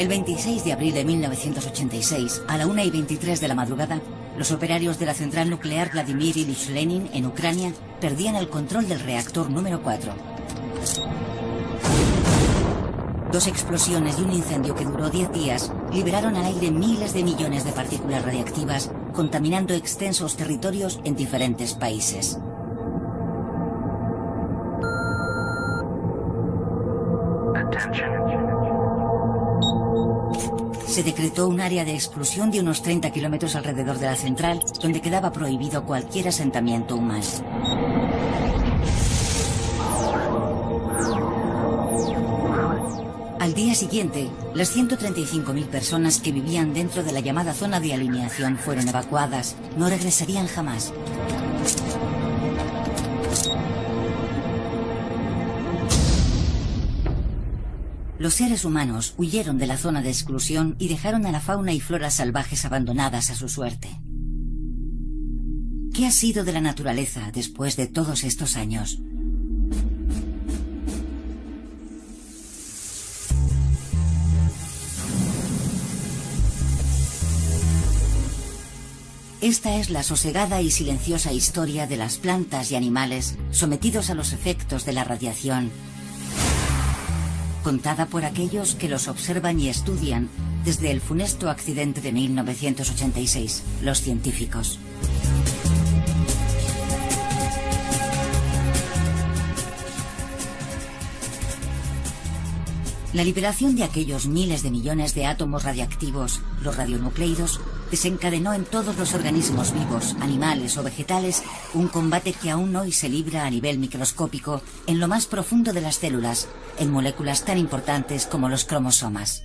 El 26 de abril de 1986, a la 1:23 de la madrugada, los operarios de la central nuclear Vladimir Ilich Lenin, en Ucrania, perdían el control del reactor número 4. Dos explosiones y un incendio que duró 10 días liberaron al aire miles de millones de partículas radiactivas, contaminando extensos territorios en diferentes países. Se decretó un área de exclusión de unos 30 kilómetros alrededor de la central, donde quedaba prohibido cualquier asentamiento humano. Al día siguiente, las 135.000 personas que vivían dentro de la llamada zona de alineación fueron evacuadas. No regresarían jamás. Los seres humanos huyeron de la zona de exclusión y dejaron a la fauna y flora salvajes abandonadas a su suerte. ¿Qué ha sido de la naturaleza después de todos estos años? Esta es la sosegada y silenciosa historia de las plantas y animales sometidos a los efectos de la radiación, contada por aquellos que los observan y estudian desde el funesto accidente de 1986, los científicos. La liberación de aquellos miles de millones de átomos radiactivos, los radionucleidos, desencadenó en todos los organismos vivos, animales o vegetales, un combate que aún hoy se libra a nivel microscópico en lo más profundo de las células, en moléculas tan importantes como los cromosomas.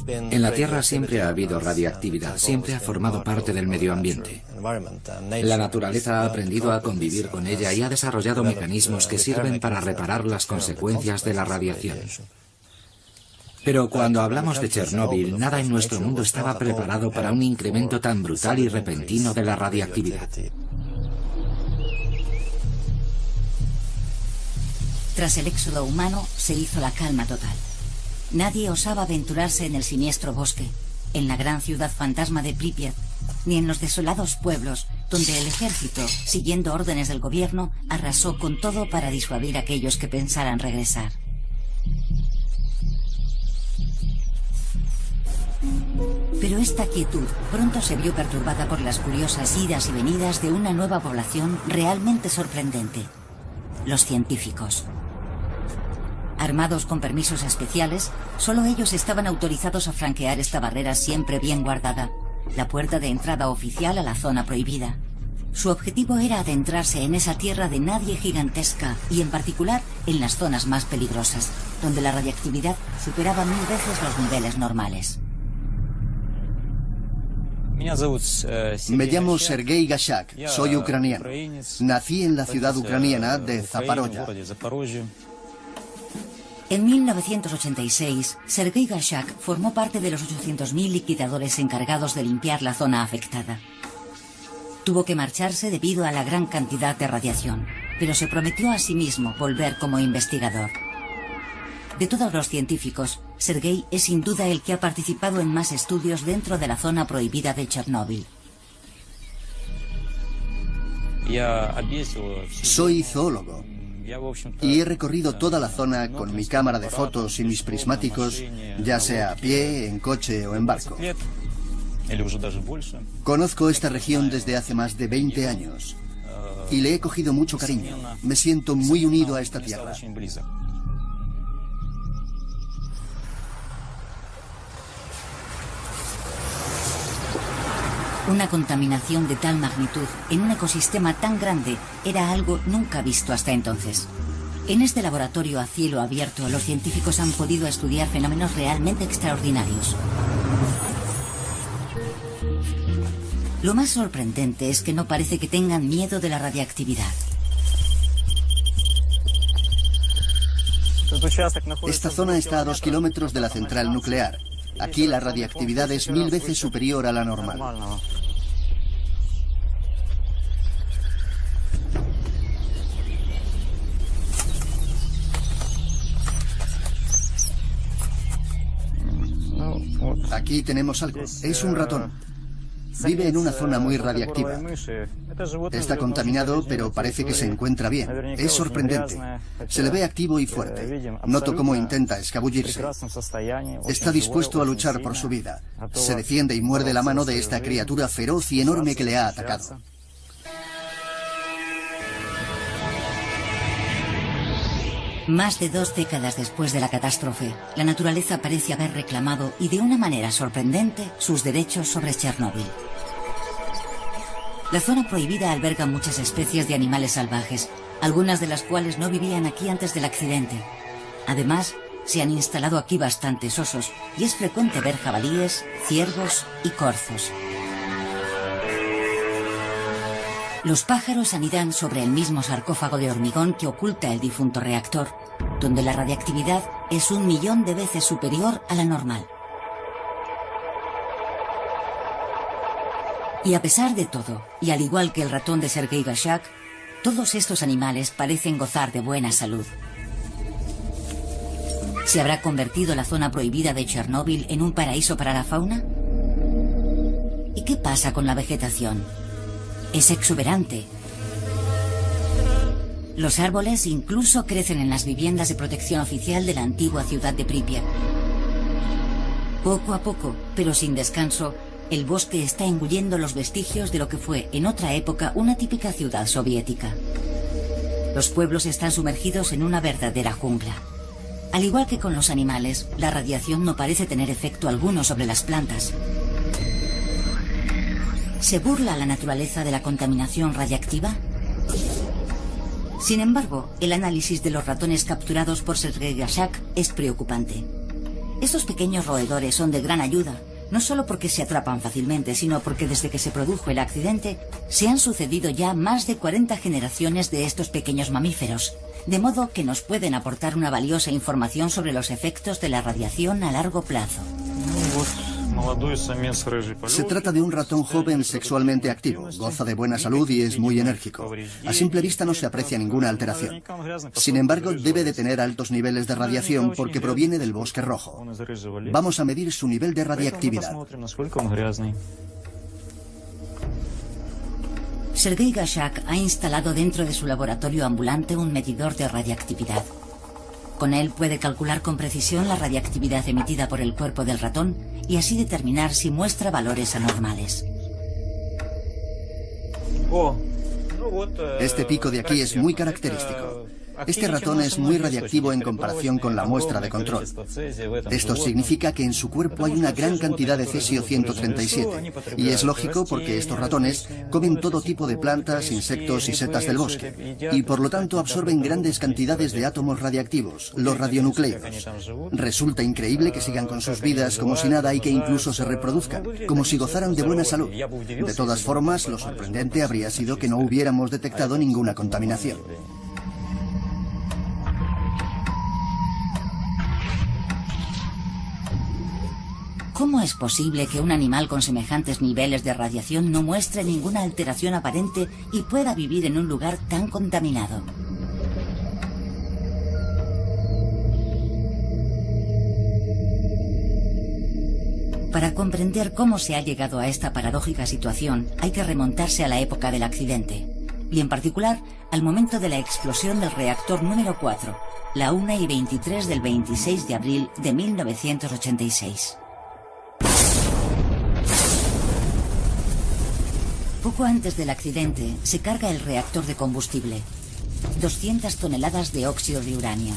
En la Tierra siempre ha habido radiactividad, siempre ha formado parte del medio ambiente. La naturaleza ha aprendido a convivir con ella y ha desarrollado mecanismos que sirven para reparar las consecuencias de la radiación. Pero cuando hablamos de Chernóbil, nada en nuestro mundo estaba preparado para un incremento tan brutal y repentino de la radiactividad. Tras el éxodo humano, se hizo la calma total. Nadie osaba aventurarse en el siniestro bosque, en la gran ciudad fantasma de Pripyat, ni en los desolados pueblos, donde el ejército, siguiendo órdenes del gobierno, arrasó con todo para disuadir a aquellos que pensaran regresar. Pero esta quietud pronto se vio perturbada por las curiosas idas y venidas de una nueva población realmente sorprendente: los científicos. Armados con permisos especiales, solo ellos estaban autorizados a franquear esta barrera siempre bien guardada, la puerta de entrada oficial a la zona prohibida. Su objetivo era adentrarse en esa tierra de nadie gigantesca y en particular en las zonas más peligrosas, donde la radiactividad superaba 1000 veces los niveles normales. Me llamo Sergei Gashak, soy ucraniano. Nací en la ciudad ucraniana de Zaporozhye. En 1986, Sergei Gashak formó parte de los 800.000 liquidadores encargados de limpiar la zona afectada. Tuvo que marcharse debido a la gran cantidad de radiación, pero se prometió a sí mismo volver como investigador. De todos los científicos, Sergei es sin duda el que ha participado en más estudios dentro de la zona prohibida de Chernóbil. Soy zoólogo y he recorrido toda la zona con mi cámara de fotos y mis prismáticos, ya sea a pie, en coche o en barco. Conozco esta región desde hace más de 20 años y le he cogido mucho cariño. Me siento muy unido a esta tierra. Una contaminación de tal magnitud en un ecosistema tan grande era algo nunca visto hasta entonces. En este laboratorio a cielo abierto, los científicos han podido estudiar fenómenos realmente extraordinarios. Lo más sorprendente es que no parece que tengan miedo de la radiactividad. Esta zona está a 2 kilómetros de la central nuclear Aquí la radiactividad es 1000 veces superior a la normal. Aquí tenemos algo. Es un ratón. Vive en una zona muy radiactiva. Está contaminado, pero parece que se encuentra bien. Es sorprendente. Se le ve activo y fuerte. Noto cómo intenta escabullirse. Está dispuesto a luchar por su vida. Se defiende y muerde la mano de esta criatura feroz y enorme que le ha atacado. Más de 2 décadas después de la catástrofe, la naturaleza parece haber reclamado, y de una manera sorprendente, sus derechos sobre Chernóbil. La zona prohibida alberga muchas especies de animales salvajes, algunas de las cuales no vivían aquí antes del accidente. Además, se han instalado aquí bastantes osos, y es frecuente ver jabalíes, ciervos y corzos. Los pájaros anidan sobre el mismo sarcófago de hormigón que oculta el difunto reactor, donde la radiactividad es 1.000.000 de veces superior a la normal. Y a pesar de todo, y al igual que el ratón de Sergei Gashak, todos estos animales parecen gozar de buena salud. ¿Se habrá convertido la zona prohibida de Chernóbil en un paraíso para la fauna? ¿Y qué pasa con la vegetación? Es exuberante. Los árboles incluso crecen en las viviendas de protección oficial de la antigua ciudad de Pripyat. Poco a poco, pero sin descanso, el bosque está engullendo los vestigios de lo que fue en otra época una típica ciudad soviética. Los pueblos están sumergidos en una verdadera jungla. Al igual que con los animales, la radiación no parece tener efecto alguno sobre las plantas. ¿Se burla la naturaleza de la contaminación radiactiva? Sin embargo, el análisis de los ratones capturados por Sergei Gashak es preocupante. Estos pequeños roedores son de gran ayuda, no solo porque se atrapan fácilmente, sino porque desde que se produjo el accidente, se han sucedido ya más de 40 generaciones de estos pequeños mamíferos, de modo que nos pueden aportar una valiosa información sobre los efectos de la radiación a largo plazo. Se trata de un ratón joven sexualmente activo, goza de buena salud y es muy enérgico. A simple vista no se aprecia ninguna alteración. Sin embargo, debe de tener altos niveles de radiación porque proviene del bosque rojo. Vamos a medir su nivel de radiactividad. Sergei Gashak ha instalado dentro de su laboratorio ambulante un medidor de radiactividad. Con él puede calcular con precisión la radiactividad emitida por el cuerpo del ratón y así determinar si muestra valores anormales. Este pico de aquí es muy característico. Este ratón es muy radiactivo en comparación con la muestra de control. Esto significa que en su cuerpo hay una gran cantidad de cesio-137. Y es lógico porque estos ratones comen todo tipo de plantas, insectos y setas del bosque. Y por lo tanto absorben grandes cantidades de átomos radiactivos, los radionucleidos. Resulta increíble que sigan con sus vidas como si nada y que incluso se reproduzcan, como si gozaran de buena salud. De todas formas, lo sorprendente habría sido que no hubiéramos detectado ninguna contaminación. ¿Cómo es posible que un animal con semejantes niveles de radiación no muestre ninguna alteración aparente y pueda vivir en un lugar tan contaminado? Para comprender cómo se ha llegado a esta paradójica situación, hay que remontarse a la época del accidente, y en particular al momento de la explosión del reactor número 4, la 1:23 del 26 de abril de 1986. Poco antes del accidente, se carga el reactor de combustible. 200 toneladas de óxido de uranio.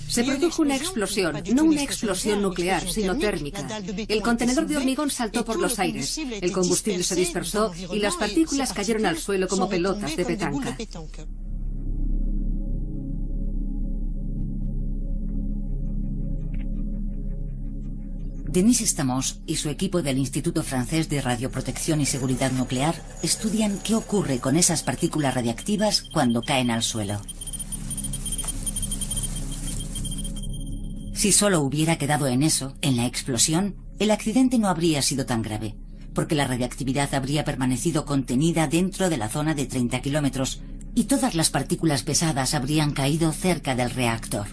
Se produjo una explosión, no una explosión nuclear, sino térmica. El contenedor de hormigón saltó por los aires, el combustible se dispersó y las partículas cayeron al suelo como pelotas de petanca. Denis Stamos y su equipo del Instituto Francés de Radioprotección y Seguridad Nuclear estudian qué ocurre con esas partículas radiactivas cuando caen al suelo. Si solo hubiera quedado en eso, en la explosión, el accidente no habría sido tan grave, porque la radiactividad habría permanecido contenida dentro de la zona de 30 kilómetros y todas las partículas pesadas habrían caído cerca del reactor.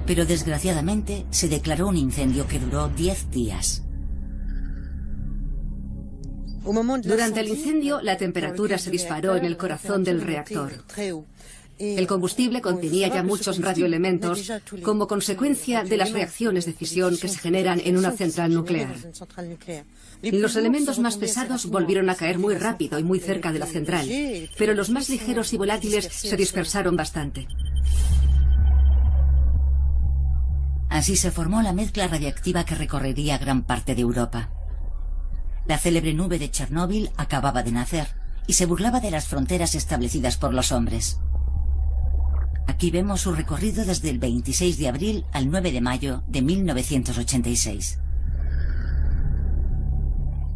Pero desgraciadamente se declaró un incendio que duró 10 días. Durante el incendio, la temperatura se disparó en el corazón del reactor. El combustible contenía ya muchos radioelementos como consecuencia de las reacciones de fisión que se generan en una central nuclear. Los elementos más pesados volvieron a caer muy rápido y muy cerca de la central, pero los más ligeros y volátiles se dispersaron bastante. Así se formó la mezcla radiactiva que recorrería gran parte de Europa. La célebre nube de Chernóbil acababa de nacer y se burlaba de las fronteras establecidas por los hombres. Aquí vemos su recorrido desde el 26 de abril al 9 de mayo de 1986.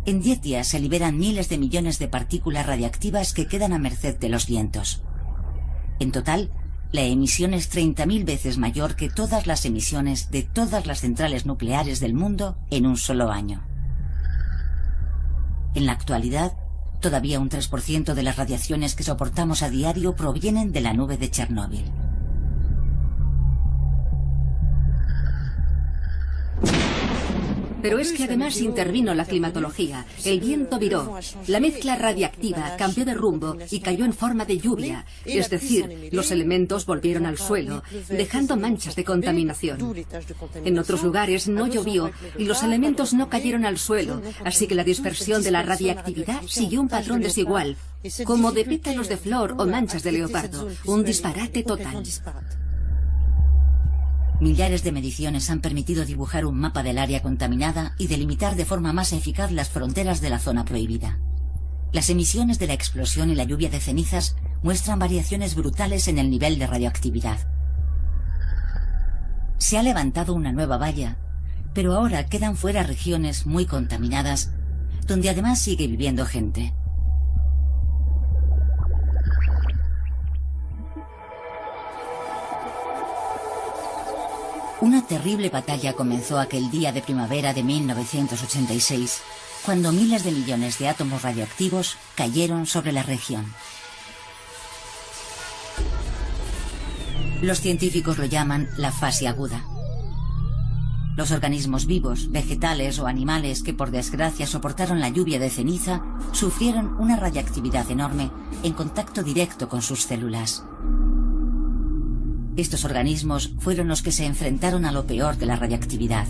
En 10 días se liberan miles de millones de partículas radiactivas que quedan a merced de los vientos. En total, la emisión es 30.000 veces mayor que todas las emisiones de todas las centrales nucleares del mundo en un solo año. En la actualidad, todavía un 3% de las radiaciones que soportamos a diario provienen de la nube de Chernóbil. Pero es que además intervino la climatología, el viento viró, la mezcla radiactiva cambió de rumbo y cayó en forma de lluvia, es decir, los elementos volvieron al suelo, dejando manchas de contaminación. En otros lugares no llovió y los elementos no cayeron al suelo, así que la dispersión de la radiactividad siguió un patrón desigual, como de pétalos de flor o manchas de leopardo, un disparate total. Millares de mediciones han permitido dibujar un mapa del área contaminada y delimitar de forma más eficaz las fronteras de la zona prohibida. Las emisiones de la explosión y la lluvia de cenizas muestran variaciones brutales en el nivel de radioactividad. Se ha levantado una nueva valla, pero ahora quedan fuera regiones muy contaminadas, donde además sigue viviendo gente. Una terrible batalla comenzó aquel día de primavera de 1986, cuando miles de millones de átomos radioactivos cayeron sobre la región. Los científicos lo llaman la fase aguda. Los organismos vivos, vegetales o animales que por desgracia soportaron la lluvia de ceniza, sufrieron una radiactividad enorme en contacto directo con sus células. Estos organismos fueron los que se enfrentaron a lo peor de la radiactividad.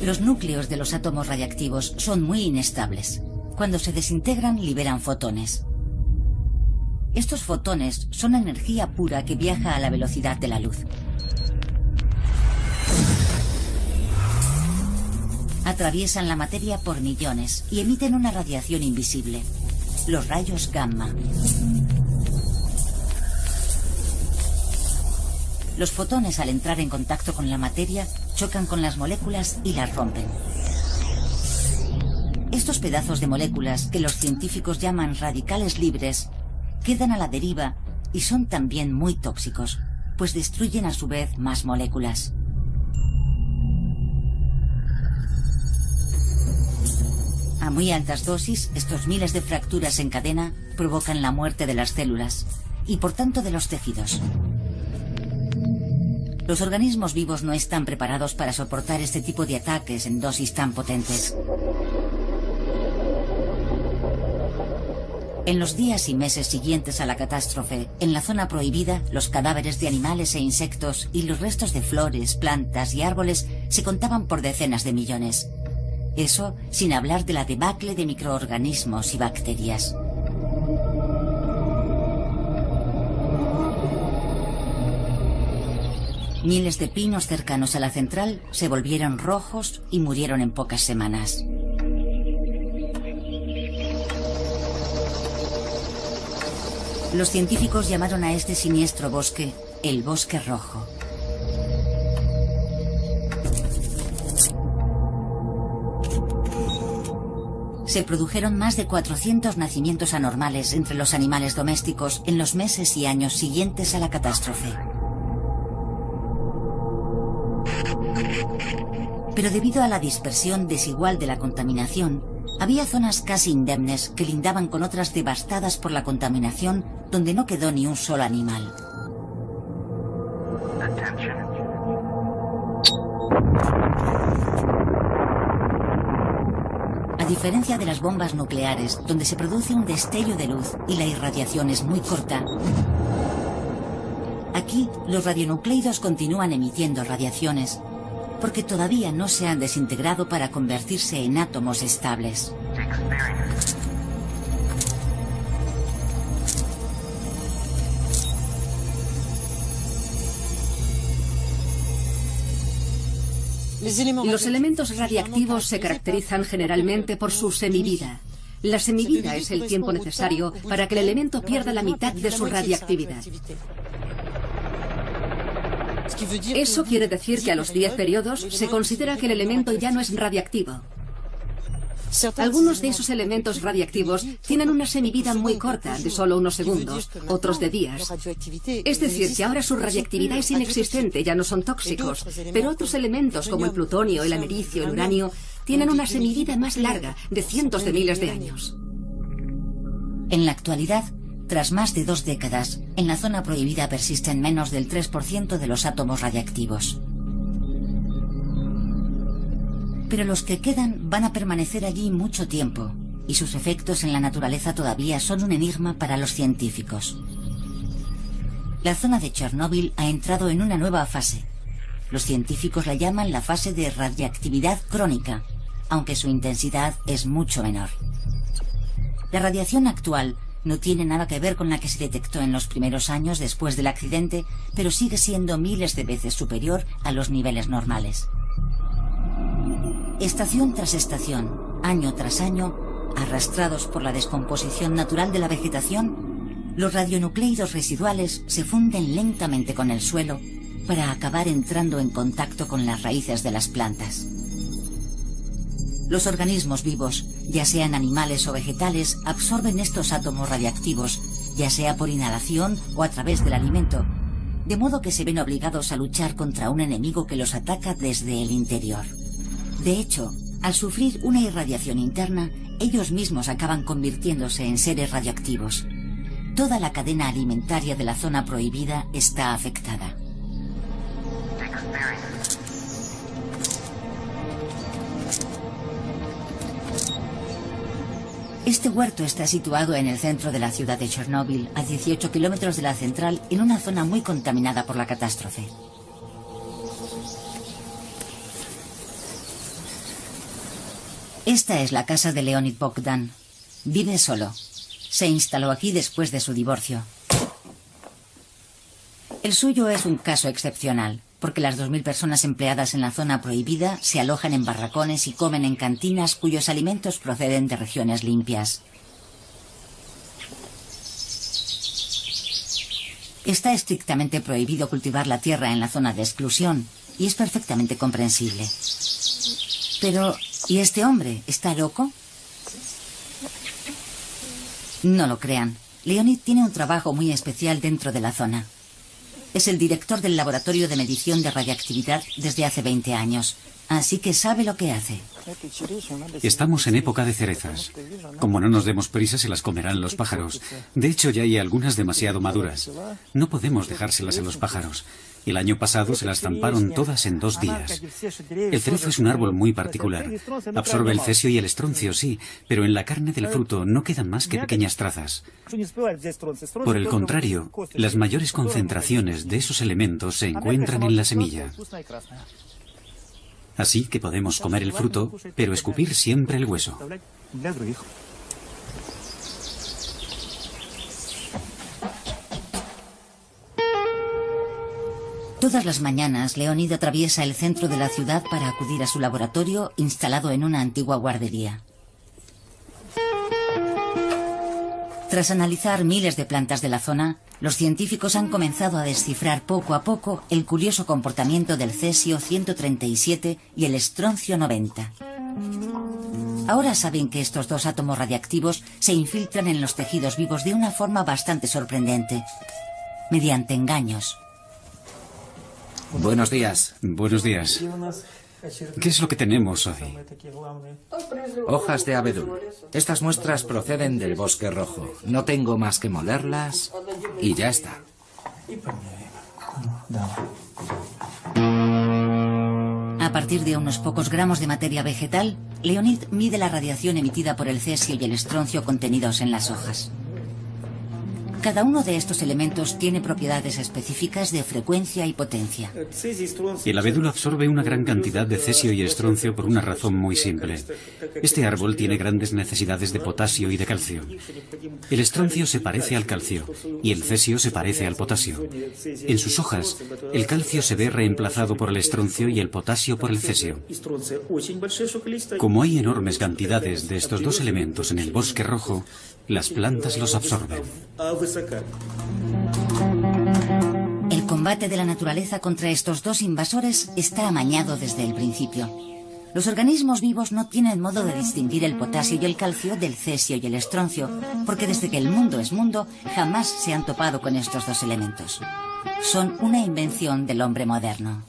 Los núcleos de los átomos radiactivos son muy inestables. Cuando se desintegran, liberan fotones. Estos fotones son energía pura que viaja a la velocidad de la luz. Atraviesan la materia por millones y emiten una radiación invisible, los rayos gamma. Los fotones, al entrar en contacto con la materia, chocan con las moléculas y las rompen. Estos pedazos de moléculas, que los científicos llaman radicales libres, quedan a la deriva y son también muy tóxicos, pues destruyen a su vez más moléculas. A muy altas dosis, estos miles de fracturas en cadena provocan la muerte de las células y por tanto de los tejidos. Los organismos vivos no están preparados para soportar este tipo de ataques en dosis tan potentes. En los días y meses siguientes a la catástrofe, en la zona prohibida, los cadáveres de animales e insectos y los restos de flores, plantas y árboles se contaban por decenas de millones. Eso sin hablar de la debacle de microorganismos y bacterias. Miles de pinos cercanos a la central se volvieron rojos y murieron en pocas semanas. Los científicos llamaron a este siniestro bosque el bosque rojo. se produjeron más de 400 nacimientos anormales entre los animales domésticos en los meses y años siguientes a la catástrofe. Pero debido a la dispersión desigual de la contaminación, había zonas casi indemnes que lindaban con otras devastadas por la contaminación donde no quedó ni un solo animal. A diferencia de las bombas nucleares, donde se produce un destello de luz y la irradiación es muy corta, aquí los radionucleidos continúan emitiendo radiaciones porque todavía no se han desintegrado para convertirse en átomos estables. Los elementos radiactivos se caracterizan generalmente por su semivida. La semivida es el tiempo necesario para que el elemento pierda la mitad de su radiactividad. Eso quiere decir que a los 10 periodos se considera que el elemento ya no es radiactivo. Algunos de esos elementos radiactivos tienen una semivida muy corta, de solo unos segundos, otros de días. Es decir, que ahora su radiactividad es inexistente, ya no son tóxicos, pero otros elementos como el plutonio, el americio, el uranio, tienen una semivida más larga, de cientos de miles de años. En la actualidad, tras más de 2 décadas, en la zona prohibida persisten menos del 3% de los átomos radiactivos. Pero los que quedan van a permanecer allí mucho tiempo, y sus efectos en la naturaleza todavía son un enigma para los científicos. La zona de Chernóbil ha entrado en una nueva fase. Los científicos la llaman la fase de radiactividad crónica, aunque su intensidad es mucho menor. La radiación actual no tiene nada que ver con la que se detectó en los primeros años después del accidente, pero sigue siendo miles de veces superior a los niveles normales. Estación tras estación, año tras año, arrastrados por la descomposición natural de la vegetación, los radionucleidos residuales se funden lentamente con el suelo para acabar entrando en contacto con las raíces de las plantas. Los organismos vivos, ya sean animales o vegetales, absorben estos átomos radiactivos, ya sea por inhalación o a través del alimento, de modo que se ven obligados a luchar contra un enemigo que los ataca desde el interior. De hecho, al sufrir una irradiación interna, ellos mismos acaban convirtiéndose en seres radioactivos. Toda la cadena alimentaria de la zona prohibida está afectada. Este huerto está situado en el centro de la ciudad de Chernóbil, a 18 kilómetros de la central, en una zona muy contaminada por la catástrofe. Esta es la casa de Leonid Bogdan. Vive solo. Se instaló aquí después de su divorcio. El suyo es un caso excepcional, porque las 2000 personas empleadas en la zona prohibida se alojan en barracones y comen en cantinas cuyos alimentos proceden de regiones limpias. Está estrictamente prohibido cultivar la tierra en la zona de exclusión, y es perfectamente comprensible. Pero, ¿y este hombre? ¿Está loco? No lo crean. Leonid tiene un trabajo muy especial dentro de la zona. Es el director del laboratorio de medición de radiactividad desde hace 20 años, así que sabe lo que hace. Estamos en época de cerezas. Como no nos demos prisa, se las comerán los pájaros. De hecho, ya hay algunas demasiado maduras. No podemos dejárselas a los pájaros. El año pasado se las zamparon todas en 2 días. El cerezo es un árbol muy particular. Absorbe el cesio y el estroncio, sí, pero en la carne del fruto no quedan más que pequeñas trazas. Por el contrario, las mayores concentraciones de esos elementos se encuentran en la semilla. Así que podemos comer el fruto, pero escupir siempre el hueso. Todas las mañanas, Leonid atraviesa el centro de la ciudad para acudir a su laboratorio instalado en una antigua guardería. Tras analizar miles de plantas de la zona, los científicos han comenzado a descifrar poco a poco el curioso comportamiento del cesio 137 y el estroncio 90. Ahora saben que estos dos átomos radiactivos se infiltran en los tejidos vivos de una forma bastante sorprendente, mediante engaños. Buenos días. Buenos días. ¿Qué es lo que tenemos hoy? Hojas de abedul. Estas muestras proceden del bosque rojo. No tengo más que molerlas y ya está. A partir de unos pocos gramos de materia vegetal, Leonid mide la radiación emitida por el cesio y el estroncio contenidos en las hojas. Cada uno de estos elementos tiene propiedades específicas de frecuencia y potencia. El abedul absorbe una gran cantidad de cesio y estroncio por una razón muy simple. Este árbol tiene grandes necesidades de potasio y de calcio. El estroncio se parece al calcio y el cesio se parece al potasio. En sus hojas, el calcio se ve reemplazado por el estroncio y el potasio por el cesio. Como hay enormes cantidades de estos dos elementos en el bosque rojo, las plantas los absorben. El combate de la naturaleza contra estos dos invasores está amañado desde el principio. Los organismos vivos no tienen modo de distinguir el potasio y el calcio del cesio y el estroncio, porque desde que el mundo es mundo, jamás se han topado con estos dos elementos. Son una invención del hombre moderno.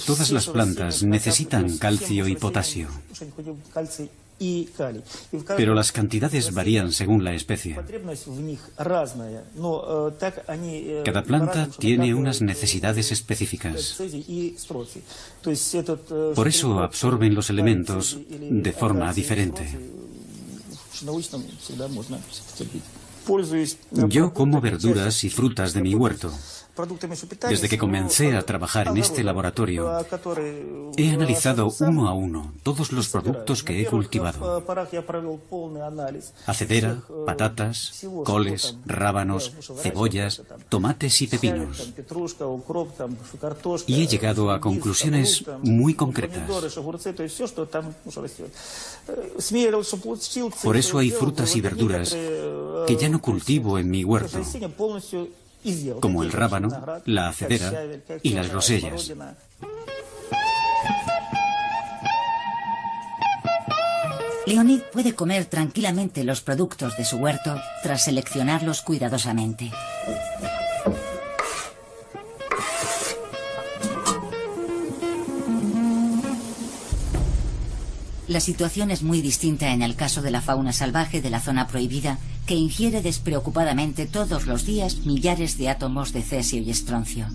Todas las plantas necesitan calcio y potasio. Pero las cantidades varían según la especie. Cada planta tiene unas necesidades específicas. Por eso absorben los elementos de forma diferente. Yo como verduras y frutas de mi huerto. Desde que comencé a trabajar en este laboratorio, he analizado uno a uno todos los productos que he cultivado. Hacedera, patatas, coles, rábanos, cebollas, tomates y pepinos. Y he llegado a conclusiones muy concretas. Por eso hay frutas y verduras que ya no cultivo en mi huerto, como el rábano, la hacedera y las grosellas. Leonid puede comer tranquilamente los productos de su huerto tras seleccionarlos cuidadosamente. La situación es muy distinta en el caso de la fauna salvaje de la zona prohibida, que ingiere despreocupadamente todos los días millares de átomos de cesio y estroncio.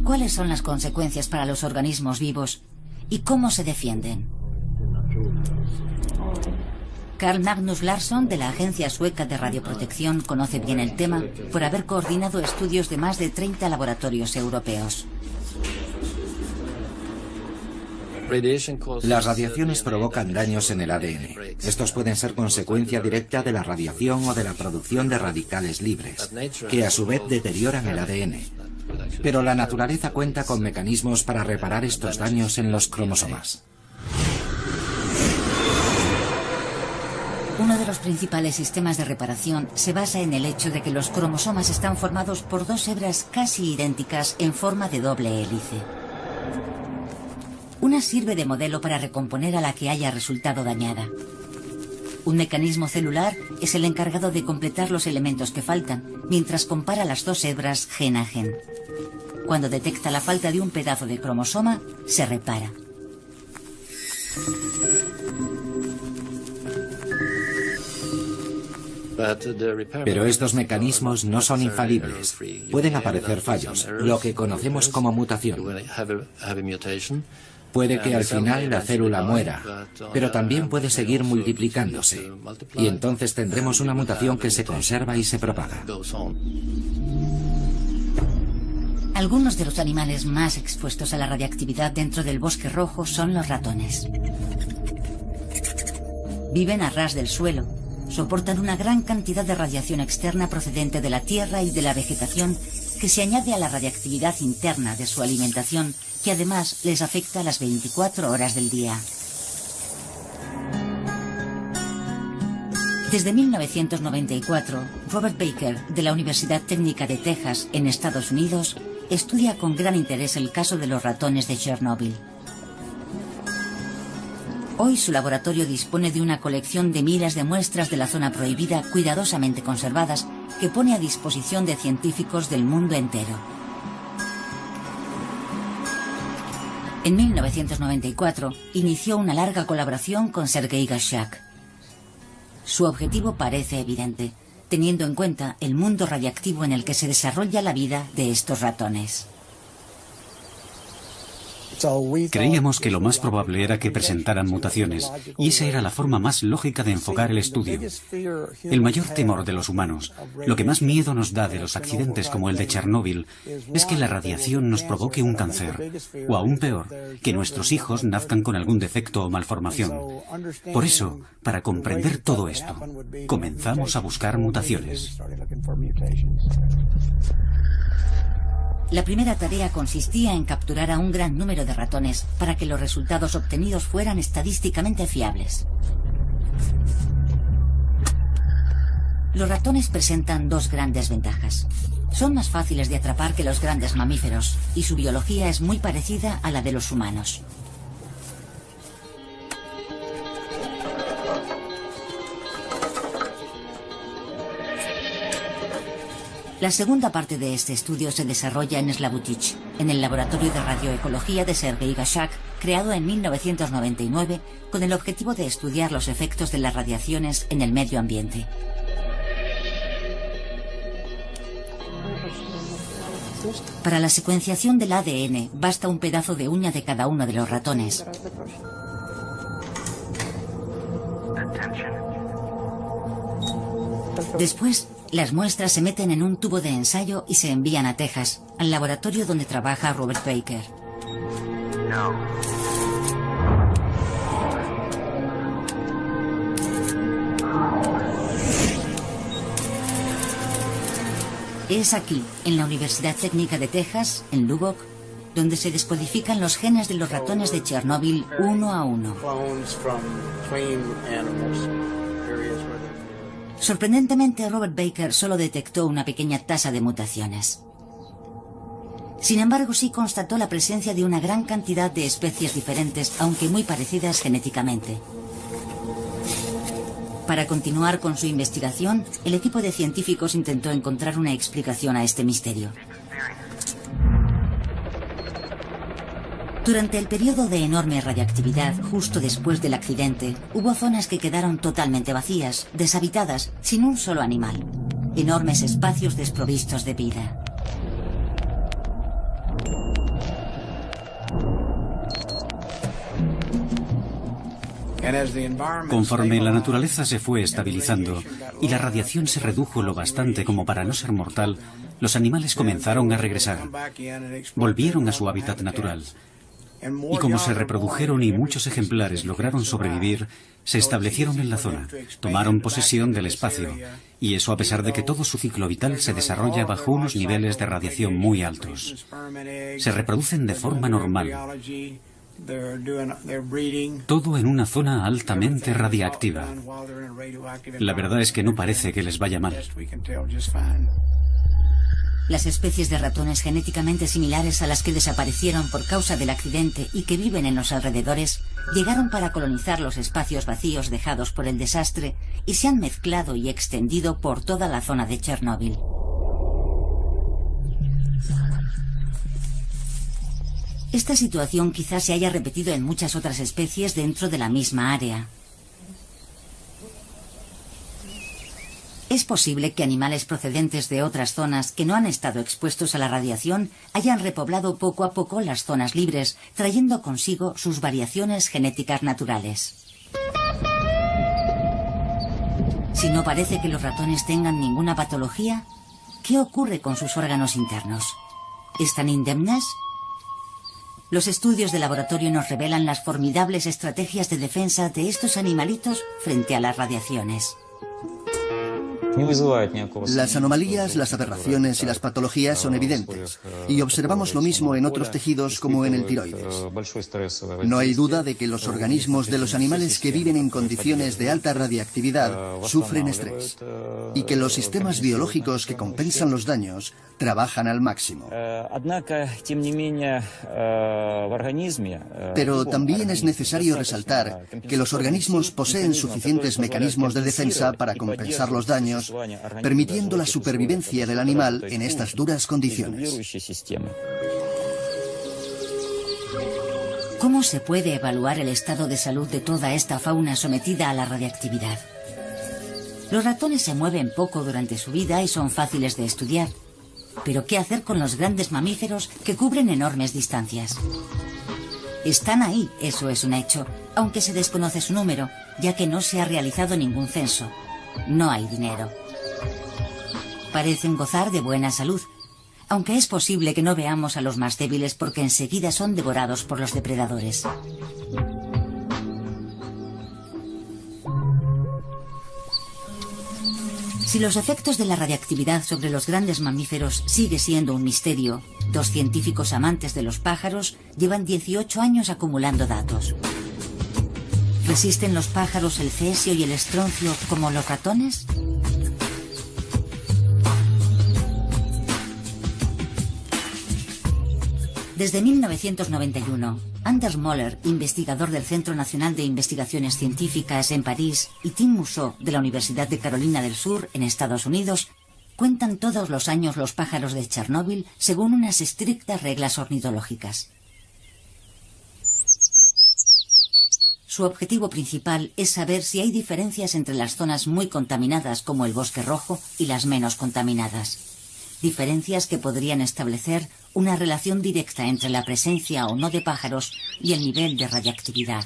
¿Cuáles son las consecuencias para los organismos vivos y cómo se defienden? Carl Magnus Larsson, de la Agencia Sueca de Radioprotección, conoce bien el tema por haber coordinado estudios de más de 30 laboratorios europeos. Las radiaciones provocan daños en el ADN. Estos pueden ser consecuencia directa de la radiación o de la producción de radicales libres, que a su vez deterioran el ADN. Pero la naturaleza cuenta con mecanismos para reparar estos daños en los cromosomas. Uno de los principales sistemas de reparación se basa en el hecho de que los cromosomas están formados por dos hebras casi idénticas en forma de doble hélice. Una sirve de modelo para recomponer a la que haya resultado dañada. Un mecanismo celular es el encargado de completar los elementos que faltan, mientras compara las dos hebras gen a gen. Cuando detecta la falta de un pedazo de cromosoma, se repara. Pero estos mecanismos no son infalibles. Pueden aparecer fallos, lo que conocemos como mutación. Puede que al final la célula muera, pero también puede seguir multiplicándose. Y entonces tendremos una mutación que se conserva y se propaga. Algunos de los animales más expuestos a la radiactividad dentro del bosque rojo son los ratones. Viven a ras del suelo. Soportan una gran cantidad de radiación externa procedente de la tierra y de la vegetación que se añade a la radiactividad interna de su alimentación, que además les afecta las 24 horas del día. Desde 1994, Robert Baker, de la Universidad Técnica de Texas, en Estados Unidos, estudia con gran interés el caso de los ratones de Chernóbil. Hoy su laboratorio dispone de una colección de miles de muestras de la zona prohibida cuidadosamente conservadas que pone a disposición de científicos del mundo entero. En 1994 inició una larga colaboración con Sergei Gashak. Su objetivo parece evidente, teniendo en cuenta el mundo radiactivo en el que se desarrolla la vida de estos ratones. Creíamos que lo más probable era que presentaran mutaciones, y esa era la forma más lógica de enfocar el estudio. El mayor temor de los humanos, lo que más miedo nos da de los accidentes como el de Chernóbil, es que la radiación nos provoque un cáncer, o aún peor, que nuestros hijos nazcan con algún defecto o malformación. Por eso, para comprender todo esto, comenzamos a buscar mutaciones. La primera tarea consistía en capturar a un gran número de ratones para que los resultados obtenidos fueran estadísticamente fiables. Los ratones presentan dos grandes ventajas. Son más fáciles de atrapar que los grandes mamíferos y su biología es muy parecida a la de los humanos. La segunda parte de este estudio se desarrolla en Slabutich, en el laboratorio de radioecología de Sergei Gashak, creado en 1999 con el objetivo de estudiar los efectos de las radiaciones en el medio ambiente. Para la secuenciación del ADN basta un pedazo de uña de cada uno de los ratones. Después, las muestras se meten en un tubo de ensayo y se envían a Texas, al laboratorio donde trabaja Robert Baker. Es aquí, en la Universidad Técnica de Texas, en Lubbock, donde se descodifican los genes de los ratones de Chernóbil uno a uno. Sorprendentemente, Robert Baker solo detectó una pequeña tasa de mutaciones. Sin embargo, sí constató la presencia de una gran cantidad de especies diferentes, aunque muy parecidas genéticamente. Para continuar con su investigación, el equipo de científicos intentó encontrar una explicación a este misterio. Durante el periodo de enorme radiactividad, justo después del accidente, hubo zonas que quedaron totalmente vacías, deshabitadas, sin un solo animal. Enormes espacios desprovistos de vida. Conforme la naturaleza se fue estabilizando y la radiación se redujo lo bastante como para no ser mortal, los animales comenzaron a regresar. Volvieron a su hábitat natural. Y como se reprodujeron y muchos ejemplares lograron sobrevivir, se establecieron en la zona, tomaron posesión del espacio, y eso a pesar de que todo su ciclo vital se desarrolla bajo unos niveles de radiación muy altos. Se reproducen de forma normal. Todo en una zona altamente radiactiva. La verdad es que no parece que les vaya mal. Las especies de ratones genéticamente similares a las que desaparecieron por causa del accidente y que viven en los alrededores, llegaron para colonizar los espacios vacíos dejados por el desastre y se han mezclado y extendido por toda la zona de Chernóbil. Esta situación quizás se haya repetido en muchas otras especies dentro de la misma área. Es posible que animales procedentes de otras zonas que no han estado expuestos a la radiación hayan repoblado poco a poco las zonas libres, trayendo consigo sus variaciones genéticas naturales. Si no parece que los ratones tengan ninguna patología, ¿qué ocurre con sus órganos internos? ¿Están indemnes? Los estudios de laboratorio nos revelan las formidables estrategias de defensa de estos animalitos frente a las radiaciones. Las anomalías, las aberraciones y las patologías son evidentes, y observamos lo mismo en otros tejidos como en el tiroides. No hay duda de que los organismos de los animales que viven en condiciones de alta radiactividad sufren estrés, y que los sistemas biológicos que compensan los daños trabajan al máximo. Pero también es necesario resaltar que los organismos poseen suficientes mecanismos de defensa para compensar los daños, permitiendo la supervivencia del animal en estas duras condiciones. ¿Cómo se puede evaluar el estado de salud de toda esta fauna sometida a la radiactividad? Los ratones se mueven poco durante su vida y son fáciles de estudiar. Pero ¿qué hacer con los grandes mamíferos que cubren enormes distancias? Están ahí, eso es un hecho, aunque se desconoce su número, ya que no se ha realizado ningún censo. No hay dinero. Parecen gozar de buena salud, aunque es posible que no veamos a los más débiles porque enseguida son devorados por los depredadores. Si los efectos de la radiactividad sobre los grandes mamíferos sigue siendo un misterio, dos científicos amantes de los pájaros llevan 18 años acumulando datos. ¿Resisten los pájaros el cesio y el estroncio como los ratones? Desde 1991, Anders Möller, investigador del Centro Nacional de Investigaciones Científicas en París, y Tim Mousseau, de la Universidad de Carolina del Sur, en Estados Unidos, cuentan todos los años los pájaros de Chernóbil según unas estrictas reglas ornitológicas. Su objetivo principal es saber si hay diferencias entre las zonas muy contaminadas como el Bosque Rojo y las menos contaminadas. Diferencias que podrían establecer una relación directa entre la presencia o no de pájaros y el nivel de radiactividad.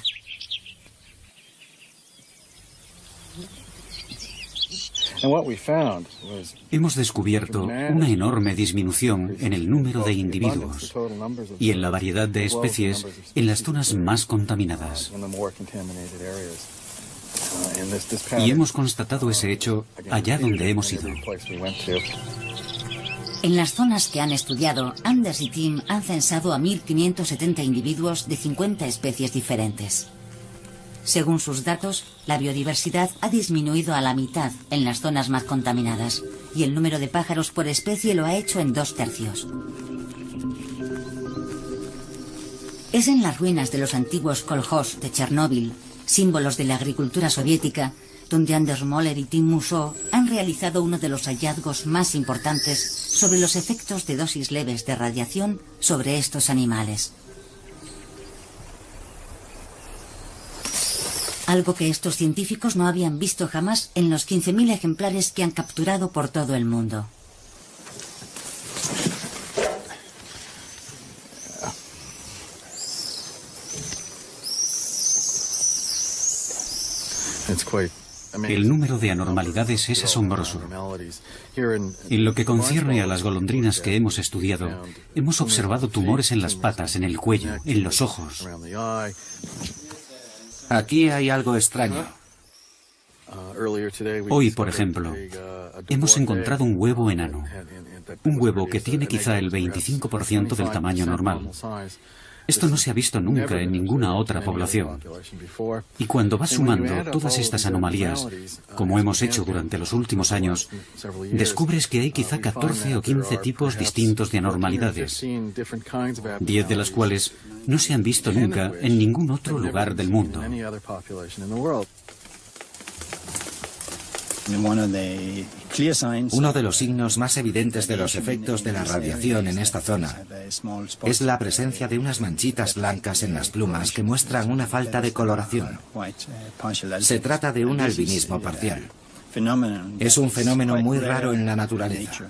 Hemos descubierto una enorme disminución en el número de individuos y en la variedad de especies en las zonas más contaminadas. Y hemos constatado ese hecho allá donde hemos ido. En las zonas que han estudiado, Anders y Tim han censado a 1.570 individuos de 50 especies diferentes. Según sus datos, la biodiversidad ha disminuido a la mitad en las zonas más contaminadas y el número de pájaros por especie lo ha hecho en 2/3. Es en las ruinas de los antiguos kolhos de Chernóbil, símbolos de la agricultura soviética, donde Anders Möller y Tim Mousseau han realizado uno de los hallazgos más importantes sobre los efectos de dosis leves de radiación sobre estos animales. Algo que estos científicos no habían visto jamás en los 15.000 ejemplares que han capturado por todo el mundo. El número de anormalidades es asombroso. En lo que concierne a las golondrinas que hemos estudiado, hemos observado tumores en las patas, en el cuello, en los ojos. Aquí hay algo extraño. Hoy, por ejemplo, hemos encontrado un huevo enano. Un huevo que tiene quizá el 25% del tamaño normal. Esto no se ha visto nunca en ninguna otra población. Y cuando vas sumando todas estas anomalías, como hemos hecho durante los últimos años, descubres que hay quizá 14 o 15 tipos distintos de anormalidades, 10 de las cuales no se han visto nunca en ningún otro lugar del mundo. Uno de los signos más evidentes de los efectos de la radiación en esta zona es la presencia de unas manchitas blancas en las plumas que muestran una falta de coloración. Se trata de un albinismo parcial. Es un fenómeno muy raro en la naturaleza.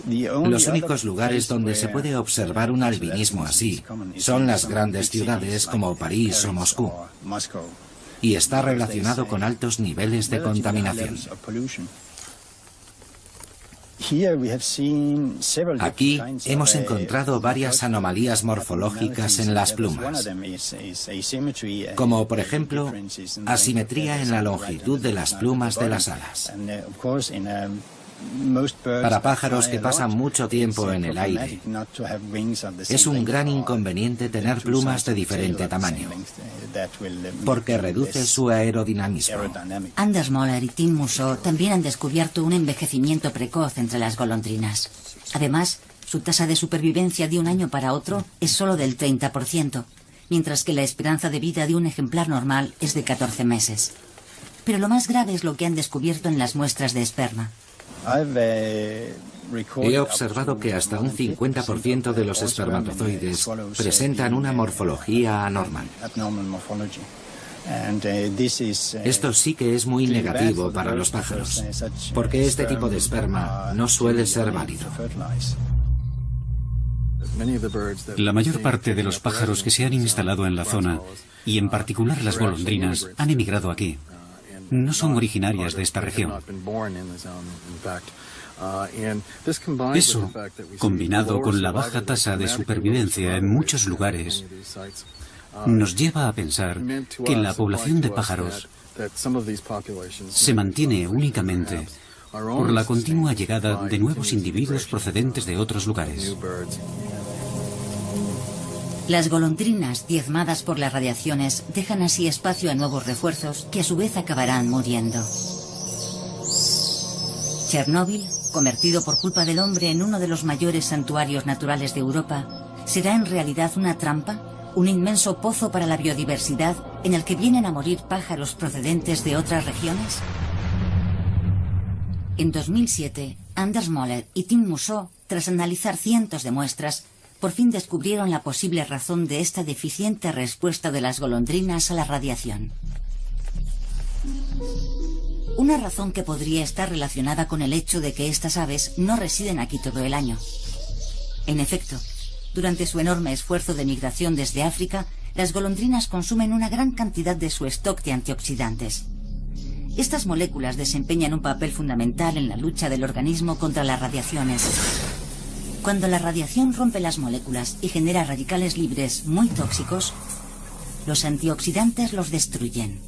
Los únicos lugares donde se puede observar un albinismo así son las grandes ciudades como París o Moscú. Y está relacionado con altos niveles de contaminación. Aquí hemos encontrado varias anomalías morfológicas en las plumas, como por ejemplo asimetría en la longitud de las plumas de las alas. Para pájaros que pasan mucho tiempo en el aire, es un gran inconveniente tener plumas de diferente tamaño, porque reduce su aerodinamismo. Anders Möller y Tim Mousseau también han descubierto un envejecimiento precoz entre las golondrinas. Además, su tasa de supervivencia de un año para otro es solo del 30%, mientras que la esperanza de vida de un ejemplar normal es de 14 meses. Pero lo más grave es lo que han descubierto en las muestras de esperma. He observado que hasta un 50% de los espermatozoides presentan una morfología anormal. Esto sí que es muy negativo para los pájaros, porque este tipo de esperma no suele ser válido. La mayor parte de los pájaros que se han instalado en la zona, y en particular las golondrinas, han emigrado aquí. No son originarias de esta región. Eso, combinado con la baja tasa de supervivencia en muchos lugares, nos lleva a pensar que la población de pájaros se mantiene únicamente por la continua llegada de nuevos individuos procedentes de otros lugares. Las golondrinas, diezmadas por las radiaciones, dejan así espacio a nuevos refuerzos que a su vez acabarán muriendo. Chernóbil, convertido por culpa del hombre en uno de los mayores santuarios naturales de Europa, ¿será en realidad una trampa? ¿Un inmenso pozo para la biodiversidad en el que vienen a morir pájaros procedentes de otras regiones? En 2007, Anders Möller y Tim Mousseau, tras analizar cientos de muestras, por fin descubrieron la posible razón de esta deficiente respuesta de las golondrinas a la radiación. Una razón que podría estar relacionada con el hecho de que estas aves no residen aquí todo el año. En efecto, durante su enorme esfuerzo de migración desde África, las golondrinas consumen una gran cantidad de su stock de antioxidantes. Estas moléculas desempeñan un papel fundamental en la lucha del organismo contra las radiaciones. Cuando la radiación rompe las moléculas y genera radicales libres muy tóxicos, los antioxidantes los destruyen.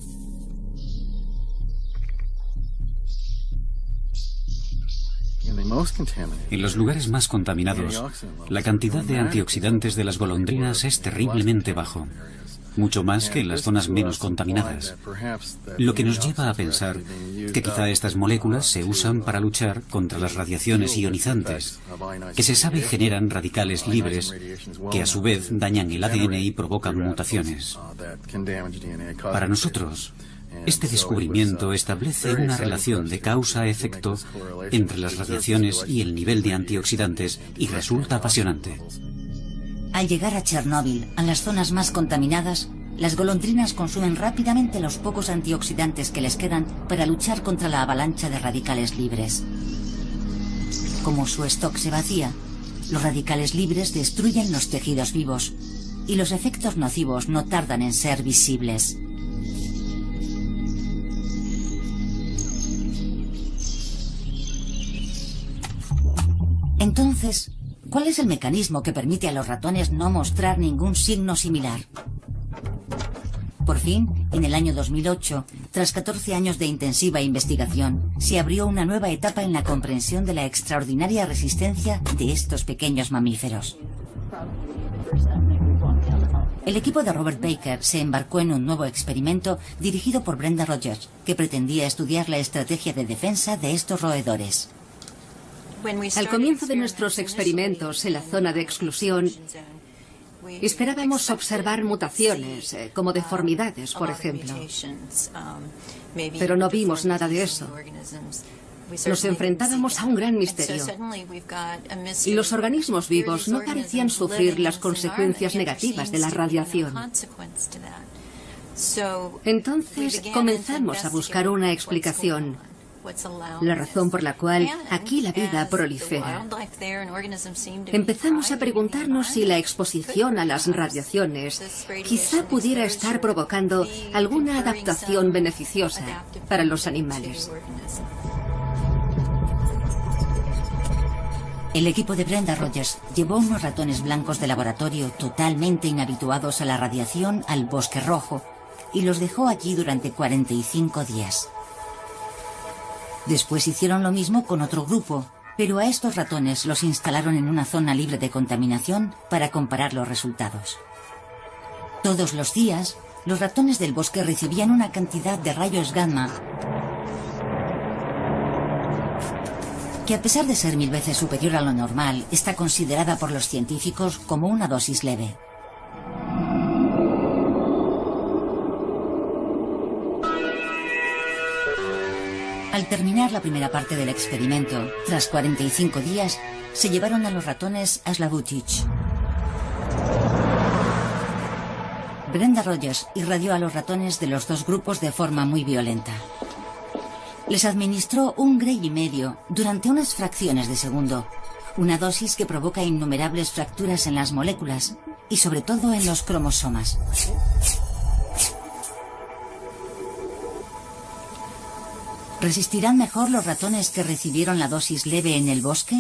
En los lugares más contaminados, la cantidad de antioxidantes de las golondrinas es terriblemente bajo, mucho más que en las zonas menos contaminadas, lo que nos lleva a pensar que quizá estas moléculas se usan para luchar contra las radiaciones ionizantes, que se sabe generan radicales libres que a su vez dañan el ADN y provocan mutaciones. Para nosotros, este descubrimiento establece una relación de causa-efecto entre las radiaciones y el nivel de antioxidantes y resulta apasionante. Al llegar a Chernóbil, a las zonas más contaminadas, las golondrinas consumen rápidamente los pocos antioxidantes que les quedan para luchar contra la avalancha de radicales libres. Como su stock se vacía, los radicales libres destruyen los tejidos vivos y los efectos nocivos no tardan en ser visibles. Entonces, ¿cuál es el mecanismo que permite a los ratones no mostrar ningún signo similar? Por fin, en el año 2008, tras 14 años de intensiva investigación, se abrió una nueva etapa en la comprensión de la extraordinaria resistencia de estos pequeños mamíferos. El equipo de Robert Baker se embarcó en un nuevo experimento dirigido por Brenda Rogers, que pretendía estudiar la estrategia de defensa de estos roedores. Al comienzo de nuestros experimentos en la zona de exclusión, esperábamos observar mutaciones, como deformidades, por ejemplo. Pero no vimos nada de eso. Nos enfrentábamos a un gran misterio. Y los organismos vivos no parecían sufrir las consecuencias negativas de la radiación. Entonces comenzamos a buscar una explicación. La razón por la cual aquí la vida prolifera. Empezamos a preguntarnos si la exposición a las radiaciones quizá pudiera estar provocando alguna adaptación beneficiosa para los animales. El equipo de Brenda Rogers llevó unos ratones blancos de laboratorio totalmente inhabituados a la radiación al bosque rojo y los dejó allí durante 45 días. Después hicieron lo mismo con otro grupo, pero a estos ratones los instalaron en una zona libre de contaminación para comparar los resultados. Todos los días, los ratones del bosque recibían una cantidad de rayos gamma que, a pesar de ser 1000 veces superior a lo normal, está considerada por los científicos como una dosis leve. Al terminar la primera parte del experimento, tras 45 días, se llevaron a los ratones a Slabutich. Brenda Rogers irradió a los ratones de los dos grupos de forma muy violenta. Les administró un Gray y medio durante unas fracciones de segundo, una dosis que provoca innumerables fracturas en las moléculas y sobre todo en los cromosomas. ¿Resistirán mejor los ratones que recibieron la dosis leve en el bosque?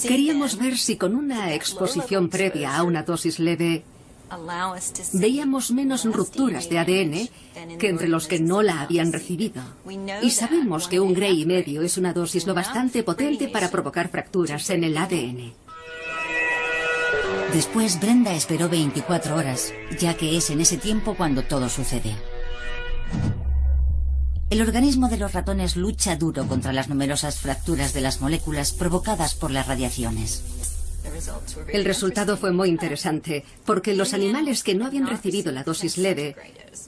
Queríamos ver si con una exposición previa a una dosis leve veíamos menos rupturas de ADN que entre los que no la habían recibido. Y sabemos que un Gray y medio es una dosis lo bastante potente para provocar fracturas en el ADN. Después Brenda esperó 24 horas, ya que es en ese tiempo cuando todo sucede. El organismo de los ratones lucha duro contra las numerosas fracturas de las moléculas provocadas por las radiaciones. El resultado fue muy interesante, porque en los animales que no habían recibido la dosis leve,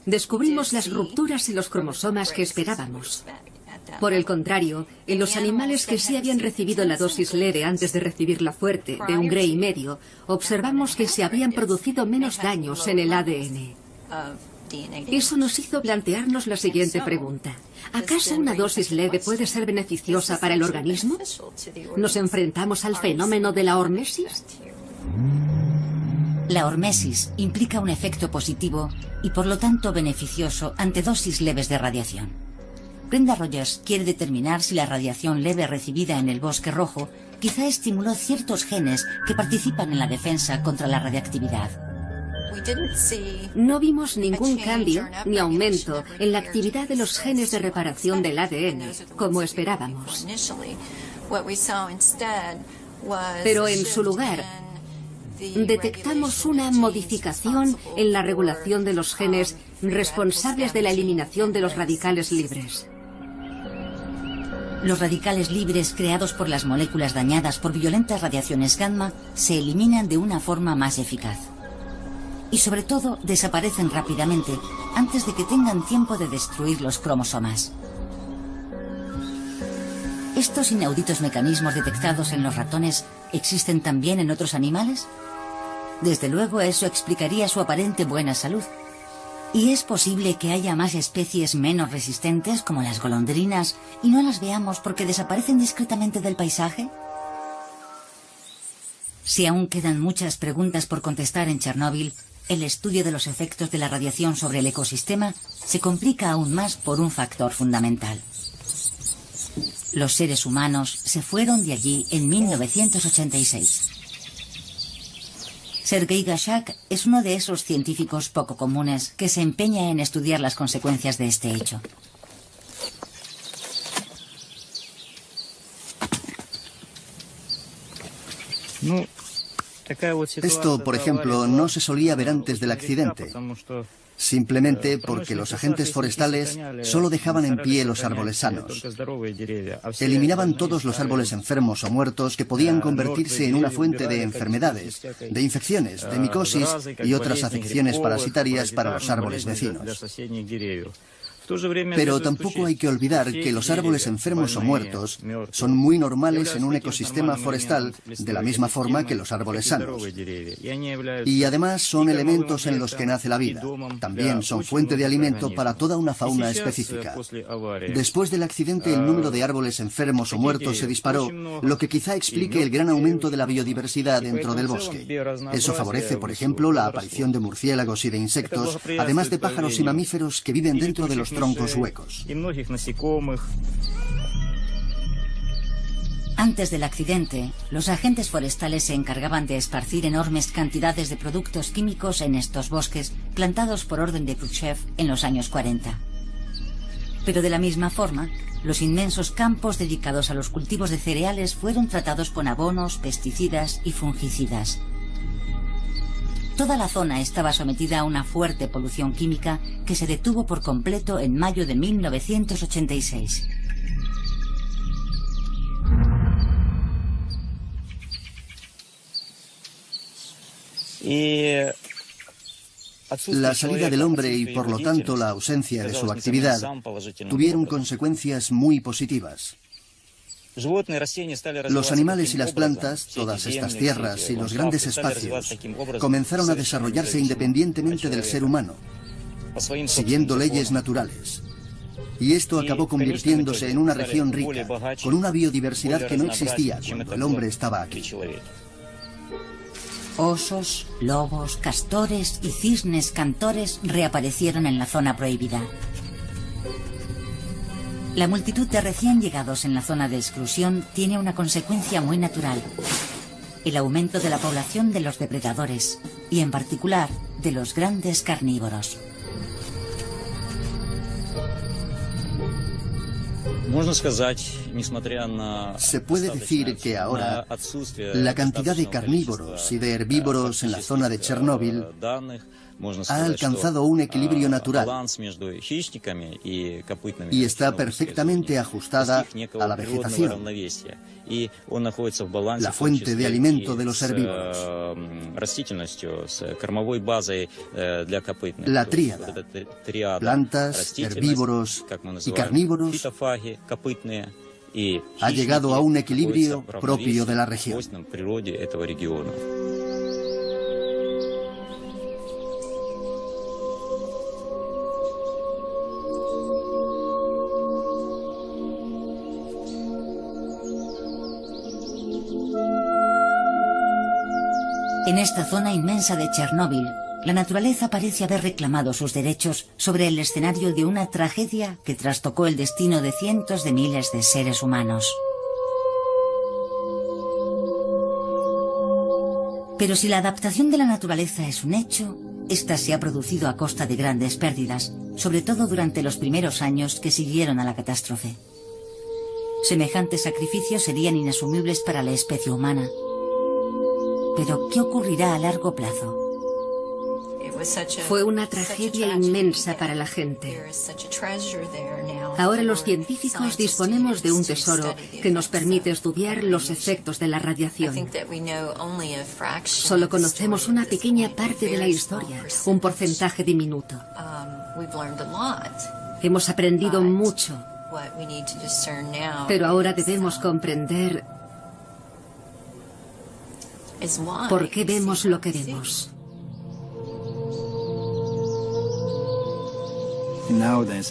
descubrimos las rupturas en los cromosomas que esperábamos. Por el contrario, en los animales que sí habían recibido la dosis leve antes de recibir la fuerte, de un Gray y medio, observamos que se habían producido menos daños en el ADN. Eso nos hizo plantearnos la siguiente pregunta. ¿Acaso una dosis leve puede ser beneficiosa para el organismo? ¿Nos enfrentamos al fenómeno de la hormesis? La hormesis implica un efecto positivo y por lo tanto beneficioso ante dosis leves de radiación. Brenda Rogers quiere determinar si la radiación leve recibida en el bosque rojo quizá estimuló ciertos genes que participan en la defensa contra la radiactividad. No vimos ningún cambio ni aumento en la actividad de los genes de reparación del ADN, como esperábamos. Pero en su lugar, detectamos una modificación en la regulación de los genes responsables de la eliminación de los radicales libres. Los radicales libres creados por las moléculas dañadas por violentas radiaciones gamma se eliminan de una forma más eficaz. Y sobre todo desaparecen rápidamente antes de que tengan tiempo de destruir los cromosomas. ¿Estos inauditos mecanismos detectados en los ratones existen también en otros animales? Desde luego eso explicaría su aparente buena salud. ¿Y es posible que haya más especies menos resistentes como las golondrinas y no las veamos porque desaparecen discretamente del paisaje? Si aún quedan muchas preguntas por contestar en Chernóbil, el estudio de los efectos de la radiación sobre el ecosistema se complica aún más por un factor fundamental. Los seres humanos se fueron de allí en 1986. Sergei Gashak es uno de esos científicos poco comunes que se empeña en estudiar las consecuencias de este hecho. Esto, por ejemplo, no se solía ver antes del accidente, simplemente porque los agentes forestales solo dejaban en pie los árboles sanos. Eliminaban todos los árboles enfermos o muertos que podían convertirse en una fuente de enfermedades, de infecciones, de micosis y otras afecciones parasitarias para los árboles vecinos. Pero tampoco hay que olvidar que los árboles enfermos o muertos son muy normales en un ecosistema forestal de la misma forma que los árboles sanos. Y además son elementos en los que nace la vida. También son fuente de alimento para toda una fauna específica. Después del accidente, el número de árboles enfermos o muertos se disparó, lo que quizá explique el gran aumento de la biodiversidad dentro del bosque. Eso favorece, por ejemplo, la aparición de murciélagos y de insectos, además de pájaros y mamíferos que viven dentro de los troncos huecos. Antes del accidente, los agentes forestales se encargaban de esparcir enormes cantidades de productos químicos en estos bosques plantados por orden de Khrushchev en los años 40. Pero de la misma forma, los inmensos campos dedicados a los cultivos de cereales fueron tratados con abonos, pesticidas y fungicidas. Toda la zona estaba sometida a una fuerte polución química que se detuvo por completo en mayo de 1986. La salida del hombre y, por lo tanto, la ausencia de su actividad tuvieron consecuencias muy positivas. Los animales y las plantas, todas estas tierras y los grandes espacios, comenzaron a desarrollarse independientemente del ser humano, siguiendo leyes naturales. Y esto acabó convirtiéndose en una región rica, con una biodiversidad que no existía cuando el hombre estaba aquí. Osos, lobos, castores y cisnes cantores reaparecieron en la zona prohibida. La multitud de recién llegados en la zona de exclusión tiene una consecuencia muy natural: el aumento de la población de los depredadores, y en particular de los grandes carnívoros. Se puede decir que ahora la cantidad de carnívoros y de herbívoros en la zona de Chernóbil ha alcanzado un equilibrio natural y está perfectamente ajustada a la vegetación, la fuente de alimento de los herbívoros. La tríada, plantas, herbívoros y carnívoros, ha llegado a un equilibrio propio de la región. En esta zona inmensa de Chernóbil, la naturaleza parece haber reclamado sus derechos sobre el escenario de una tragedia que trastocó el destino de cientos de miles de seres humanos. Pero si la adaptación de la naturaleza es un hecho, esta se ha producido a costa de grandes pérdidas, sobre todo durante los primeros años que siguieron a la catástrofe. Semejantes sacrificios serían inasumibles para la especie humana. Pero, ¿qué ocurrirá a largo plazo? Fue una tragedia inmensa para la gente. Ahora los científicos disponemos de un tesoro que nos permite estudiar los efectos de la radiación. Solo conocemos una pequeña parte de la historia, un porcentaje diminuto. Hemos aprendido mucho, pero ahora debemos comprender por qué vemos lo que vemos.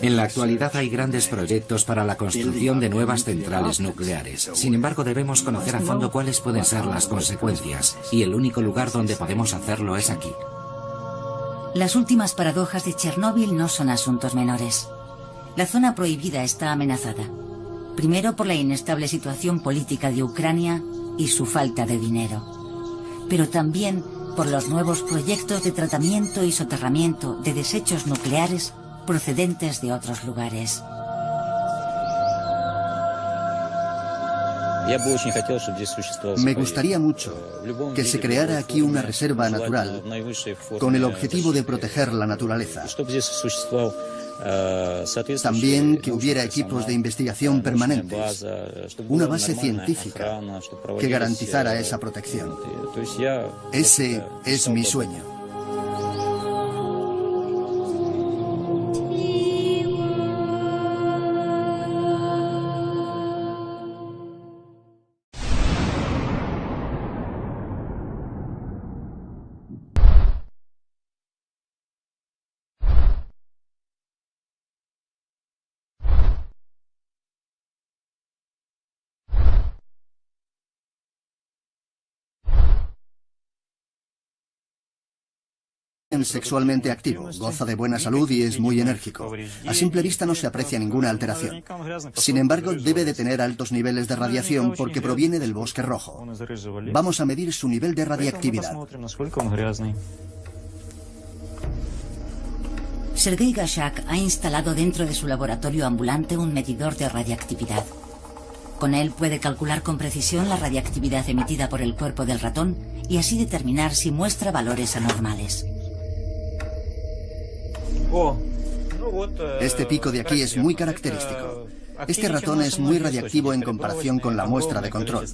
En la actualidad hay grandes proyectos para la construcción de nuevas centrales nucleares. Sin embargo, debemos conocer a fondo cuáles pueden ser las consecuencias, y el único lugar donde podemos hacerlo es aquí. Las últimas paradojas de Chernóbil no son asuntos menores. La zona prohibida está amenazada. Primero por la inestable situación política de Ucrania y su falta de dinero. Pero también por los nuevos proyectos de tratamiento y soterramiento de desechos nucleares procedentes de otros lugares. Me gustaría mucho que se creara aquí una reserva natural con el objetivo de proteger la naturaleza. También que hubiera equipos de investigación permanentes, una base científica que garantizara esa protección. Ese es mi sueño. sexualmente activo, goza de buena salud y es muy enérgico. A simple vista no se aprecia ninguna alteración. Sin embargo, debe de tener altos niveles de radiación porque proviene del bosque rojo. Vamos a medir su nivel de radiactividad. Sergei Gashak ha instalado dentro de su laboratorio ambulante un medidor de radiactividad. Con él puede calcular con precisión la radiactividad emitida por el cuerpo del ratón y así determinar si muestra valores anormales. Este pico de aquí es muy característico. Este ratón es muy radiactivo en comparación con la muestra de control.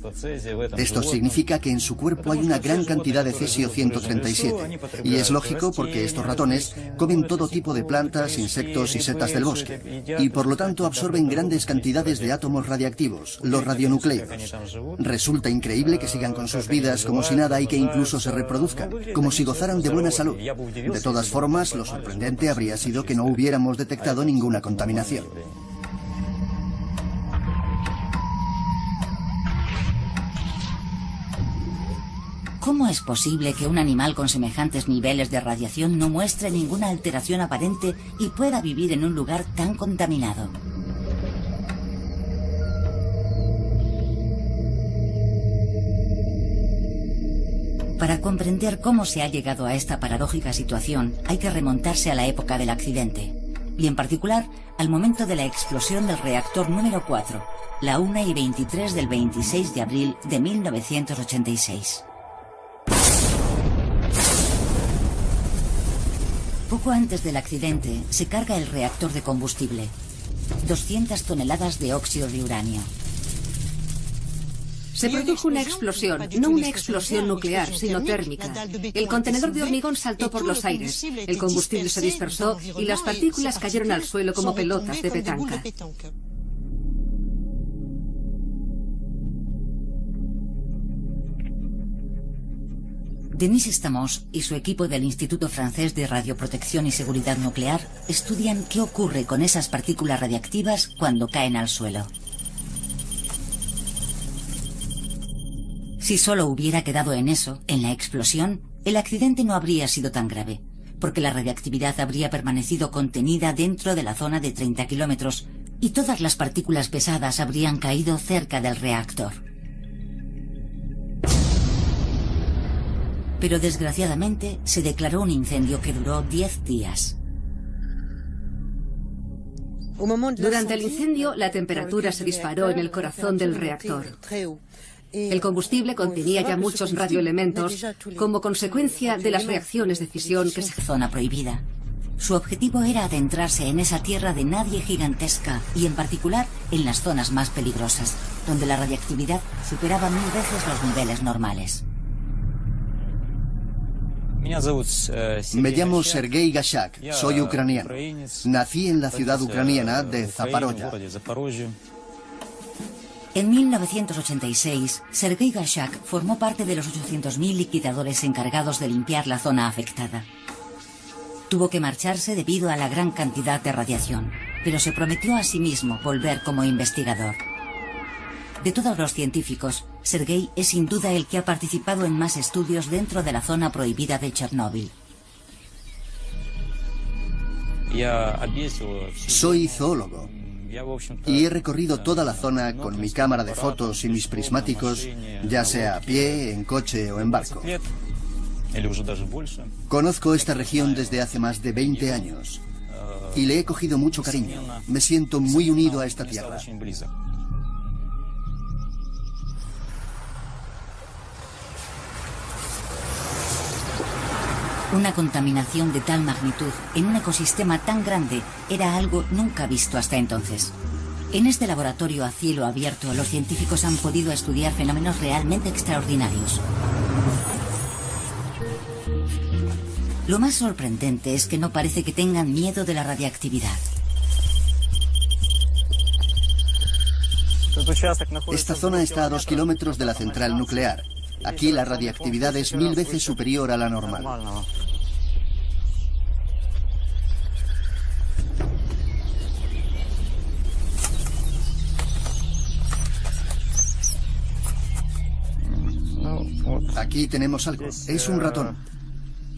Esto significa que en su cuerpo hay una gran cantidad de cesio-137, y es lógico porque estos ratones comen todo tipo de plantas, insectos y setas del bosque, y por lo tanto absorben grandes cantidades de átomos radiactivos, los radionucleidos. Resulta increíble que sigan con sus vidas como si nada y que incluso se reproduzcan, como si gozaran de buena salud. De todas formas, lo sorprendente habría sido que no hubiéramos detectado ninguna contaminación. ¿Cómo es posible que un animal con semejantes niveles de radiación no muestre ninguna alteración aparente y pueda vivir en un lugar tan contaminado? Para comprender cómo se ha llegado a esta paradójica situación, hay que remontarse a la época del accidente, y en particular al momento de la explosión del reactor número 4, la 1:23 del 26 de abril de 1986. Poco antes del accidente, se carga el reactor de combustible. 200 toneladas de óxido de uranio. Se produjo una explosión, no una explosión nuclear, sino térmica. El contenedor de hormigón saltó por los aires, el combustible se dispersó y las partículas cayeron al suelo como pelotas de petanca. Denis Stamos y su equipo del Instituto Francés de Radioprotección y Seguridad Nuclear estudian qué ocurre con esas partículas radiactivas cuando caen al suelo. Si solo hubiera quedado en eso, en la explosión, el accidente no habría sido tan grave, porque la radiactividad habría permanecido contenida dentro de la zona de 30 kilómetros y todas las partículas pesadas habrían caído cerca del reactor. Pero desgraciadamente se declaró un incendio que duró 10 días. Durante el incendio, la temperatura se disparó en el corazón del reactor. El combustible contenía ya muchos radioelementos como consecuencia de las reacciones de fisión que se... Zona prohibida. Su objetivo era adentrarse en esa tierra de nadie gigantesca y en particular en las zonas más peligrosas, donde la radiactividad superaba 1000 veces los niveles normales. Me llamo Sergei Gashak, soy ucraniano. Nací en la ciudad ucraniana de Zaporozhye. En 1986, Sergei Gashak formó parte de los 800.000 liquidadores encargados de limpiar la zona afectada. Tuvo que marcharse debido a la gran cantidad de radiación, pero se prometió a sí mismo volver como investigador. De todos los científicos, Sergei es sin duda el que ha participado en más estudios dentro de la zona prohibida de Chernóbil. Soy zoólogo y he recorrido toda la zona con mi cámara de fotos y mis prismáticos, ya sea a pie, en coche o en barco. Conozco esta región desde hace más de 20 años y le he cogido mucho cariño. Me siento muy unido a esta tierra. Una contaminación de tal magnitud en un ecosistema tan grande era algo nunca visto hasta entonces. En este laboratorio a cielo abierto, los científicos han podido estudiar fenómenos realmente extraordinarios. Lo más sorprendente es que no parece que tengan miedo de la radiactividad. Esta zona está a 2 kilómetros de la central nuclear. Aquí la radiactividad es 1000 veces superior a la normal. Aquí tenemos algo. Es un ratón.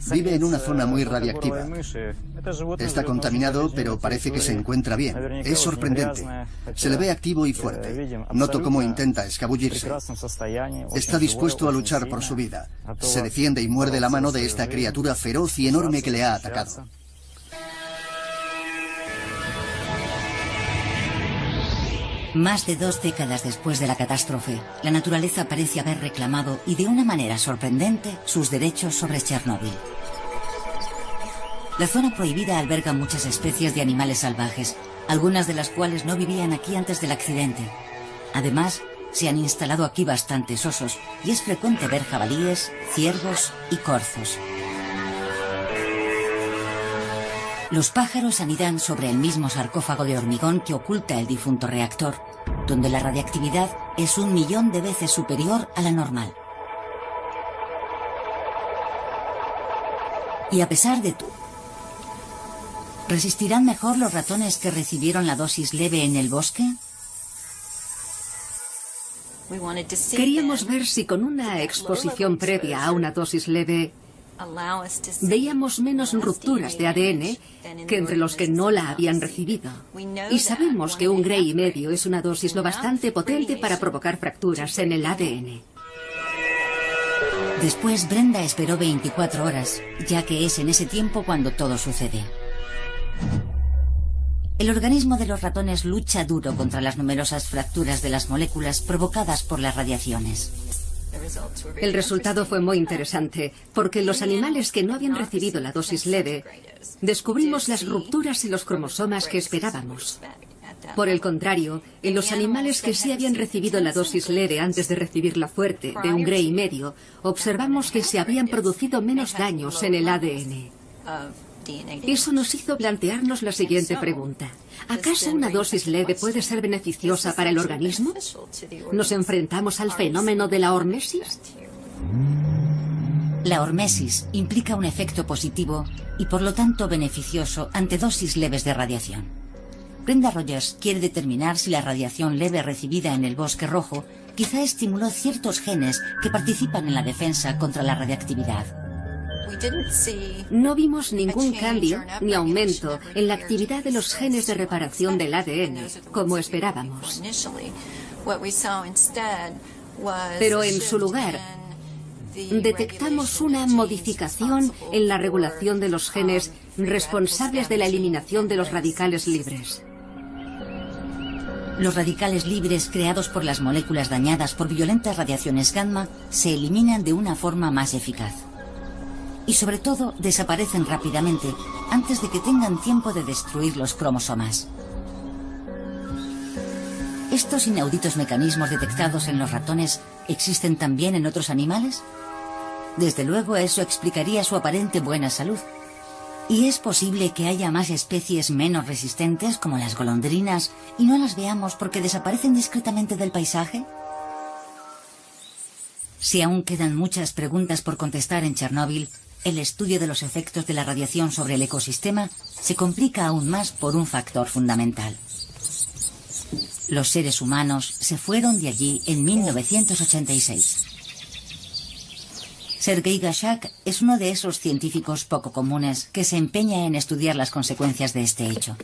Vive en una zona muy radiactiva. Está contaminado, pero parece que se encuentra bien. Es sorprendente. Se le ve activo y fuerte. Noto cómo intenta escabullirse. Está dispuesto a luchar por su vida. Se defiende y muerde la mano de esta criatura feroz y enorme que le ha atacado. Más de 2 décadas después de la catástrofe, la naturaleza parece haber reclamado, y de una manera sorprendente, sus derechos sobre Chernóbil. La zona prohibida alberga muchas especies de animales salvajes, algunas de las cuales no vivían aquí antes del accidente. Además, se han instalado aquí bastantes osos, y es frecuente ver jabalíes, ciervos y corzos. Los pájaros anidan sobre el mismo sarcófago de hormigón que oculta el difunto reactor, donde la radiactividad es 1.000.000 de veces superior a la normal. Y a pesar de todo, ¿resistirán mejor los ratones que recibieron la dosis leve en el bosque? Queríamos ver si con una exposición previa a una dosis leve veíamos menos rupturas de ADN que entre los que no la habían recibido. Y sabemos que 1,5 gramos es una dosis lo bastante potente para provocar fracturas en el ADN. Después Brenda esperó 24 horas, ya que es en ese tiempo cuando todo sucede. El organismo de los ratones lucha duro contra las numerosas fracturas de las moléculas provocadas por las radiaciones. El resultado fue muy interesante, porque en los animales que no habían recibido la dosis leve, descubrimos las rupturas en los cromosomas que esperábamos. Por el contrario, en los animales que sí habían recibido la dosis leve antes de recibir la fuerte, de 1,5 gramos, observamos que se habían producido menos daños en el ADN. Eso nos hizo plantearnos la siguiente pregunta. ¿Acaso una dosis leve puede ser beneficiosa para el organismo? ¿Nos enfrentamos al fenómeno de la hormesis? La hormesis implica un efecto positivo y por lo tanto beneficioso ante dosis leves de radiación. Brenda Rogers quiere determinar si la radiación leve recibida en el bosque rojo quizá estimuló ciertos genes que participan en la defensa contra la radiactividad. No vimos ningún cambio ni aumento en la actividad de los genes de reparación del ADN, como esperábamos. Pero en su lugar, detectamos una modificación en la regulación de los genes responsables de la eliminación de los radicales libres. Los radicales libres creados por las moléculas dañadas por violentas radiaciones gamma se eliminan de una forma más eficaz. Y sobre todo desaparecen rápidamente antes de que tengan tiempo de destruir los cromosomas. ¿Estos inauditos mecanismos detectados en los ratones existen también en otros animales? Desde luego eso explicaría su aparente buena salud. ¿Y es posible que haya más especies menos resistentes como las golondrinas y no las veamos porque desaparecen discretamente del paisaje? Si aún quedan muchas preguntas por contestar en Chernóbil, el estudio de los efectos de la radiación sobre el ecosistema se complica aún más por un factor fundamental. Los seres humanos se fueron de allí en 1986. Sergei Gashak es uno de esos científicos poco comunes que se empeña en estudiar las consecuencias de este hecho.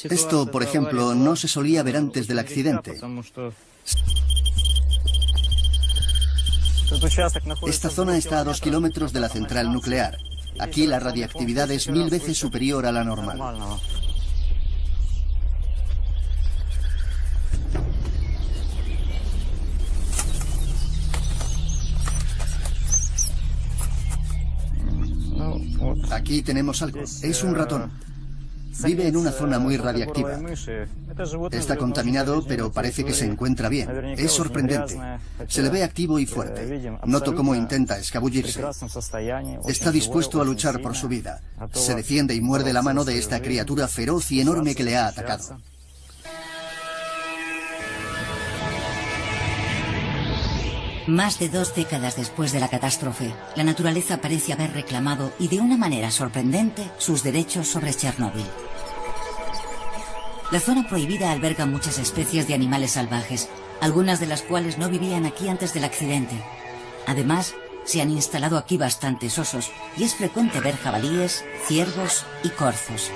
Esto, por ejemplo, no se solía ver antes del accidente. Esta zona está a 2 kilómetros de la central nuclear. Aquí la radiactividad es 1000 veces superior a la normal. Aquí tenemos algo. Es un ratón. Vive en una zona muy radiactiva. Está contaminado, pero parece que se encuentra bien. Es sorprendente. Se le ve activo y fuerte. Noto cómo intenta escabullirse. Está dispuesto a luchar por su vida. Se defiende y muerde la mano de esta criatura feroz y enorme que le ha atacado. Más de 2 décadas después de la catástrofe, la naturaleza parece haber reclamado, y de una manera sorprendente, sus derechos sobre Chernóbil. La zona prohibida alberga muchas especies de animales salvajes, algunas de las cuales no vivían aquí antes del accidente. Además, se han instalado aquí bastantes osos y es frecuente ver jabalíes, ciervos y corzos.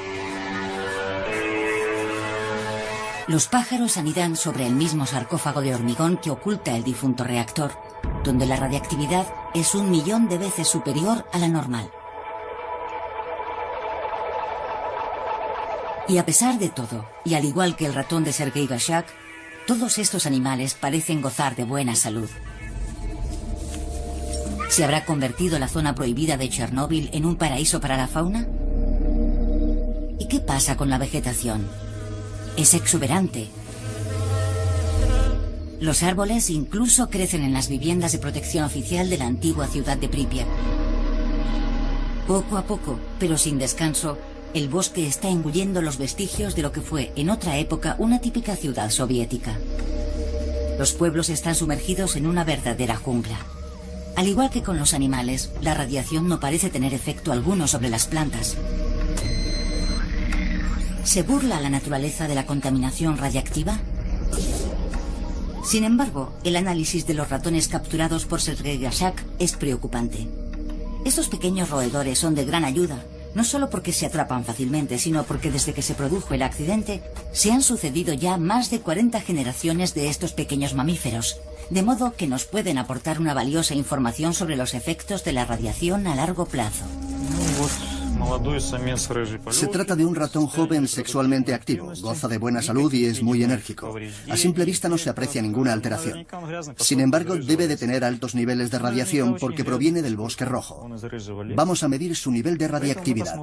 Los pájaros anidan sobre el mismo sarcófago de hormigón que oculta el difunto reactor, donde la radiactividad es 1.000.000 de veces superior a la normal. Y a pesar de todo, y al igual que el ratón de Sergei Gashak, todos estos animales parecen gozar de buena salud. ¿Se habrá convertido la zona prohibida de Chernóbil en un paraíso para la fauna? ¿Y qué pasa con la vegetación? Es exuberante. Los árboles incluso crecen en las viviendas de protección oficial de la antigua ciudad de Pripyat. Poco a poco, pero sin descanso, el bosque está engullendo los vestigios de lo que fue en otra época una típica ciudad soviética. Los pueblos están sumergidos en una verdadera jungla. Al igual que con los animales, la radiación no parece tener efecto alguno sobre las plantas. ¿Se burla la naturaleza de la contaminación radiactiva? Sin embargo, el análisis de los ratones capturados por Sergei Gashak es preocupante. Estos pequeños roedores son de gran ayuda, no solo porque se atrapan fácilmente, sino porque desde que se produjo el accidente, se han sucedido ya más de 40 generaciones de estos pequeños mamíferos, de modo que nos pueden aportar una valiosa información sobre los efectos de la radiación a largo plazo. Se trata de un ratón joven sexualmente activo, goza de buena salud y es muy enérgico. A simple vista no se aprecia ninguna alteración. Sin embargo, debe de tener altos niveles de radiación porque proviene del bosque rojo. Vamos a medir su nivel de radiactividad.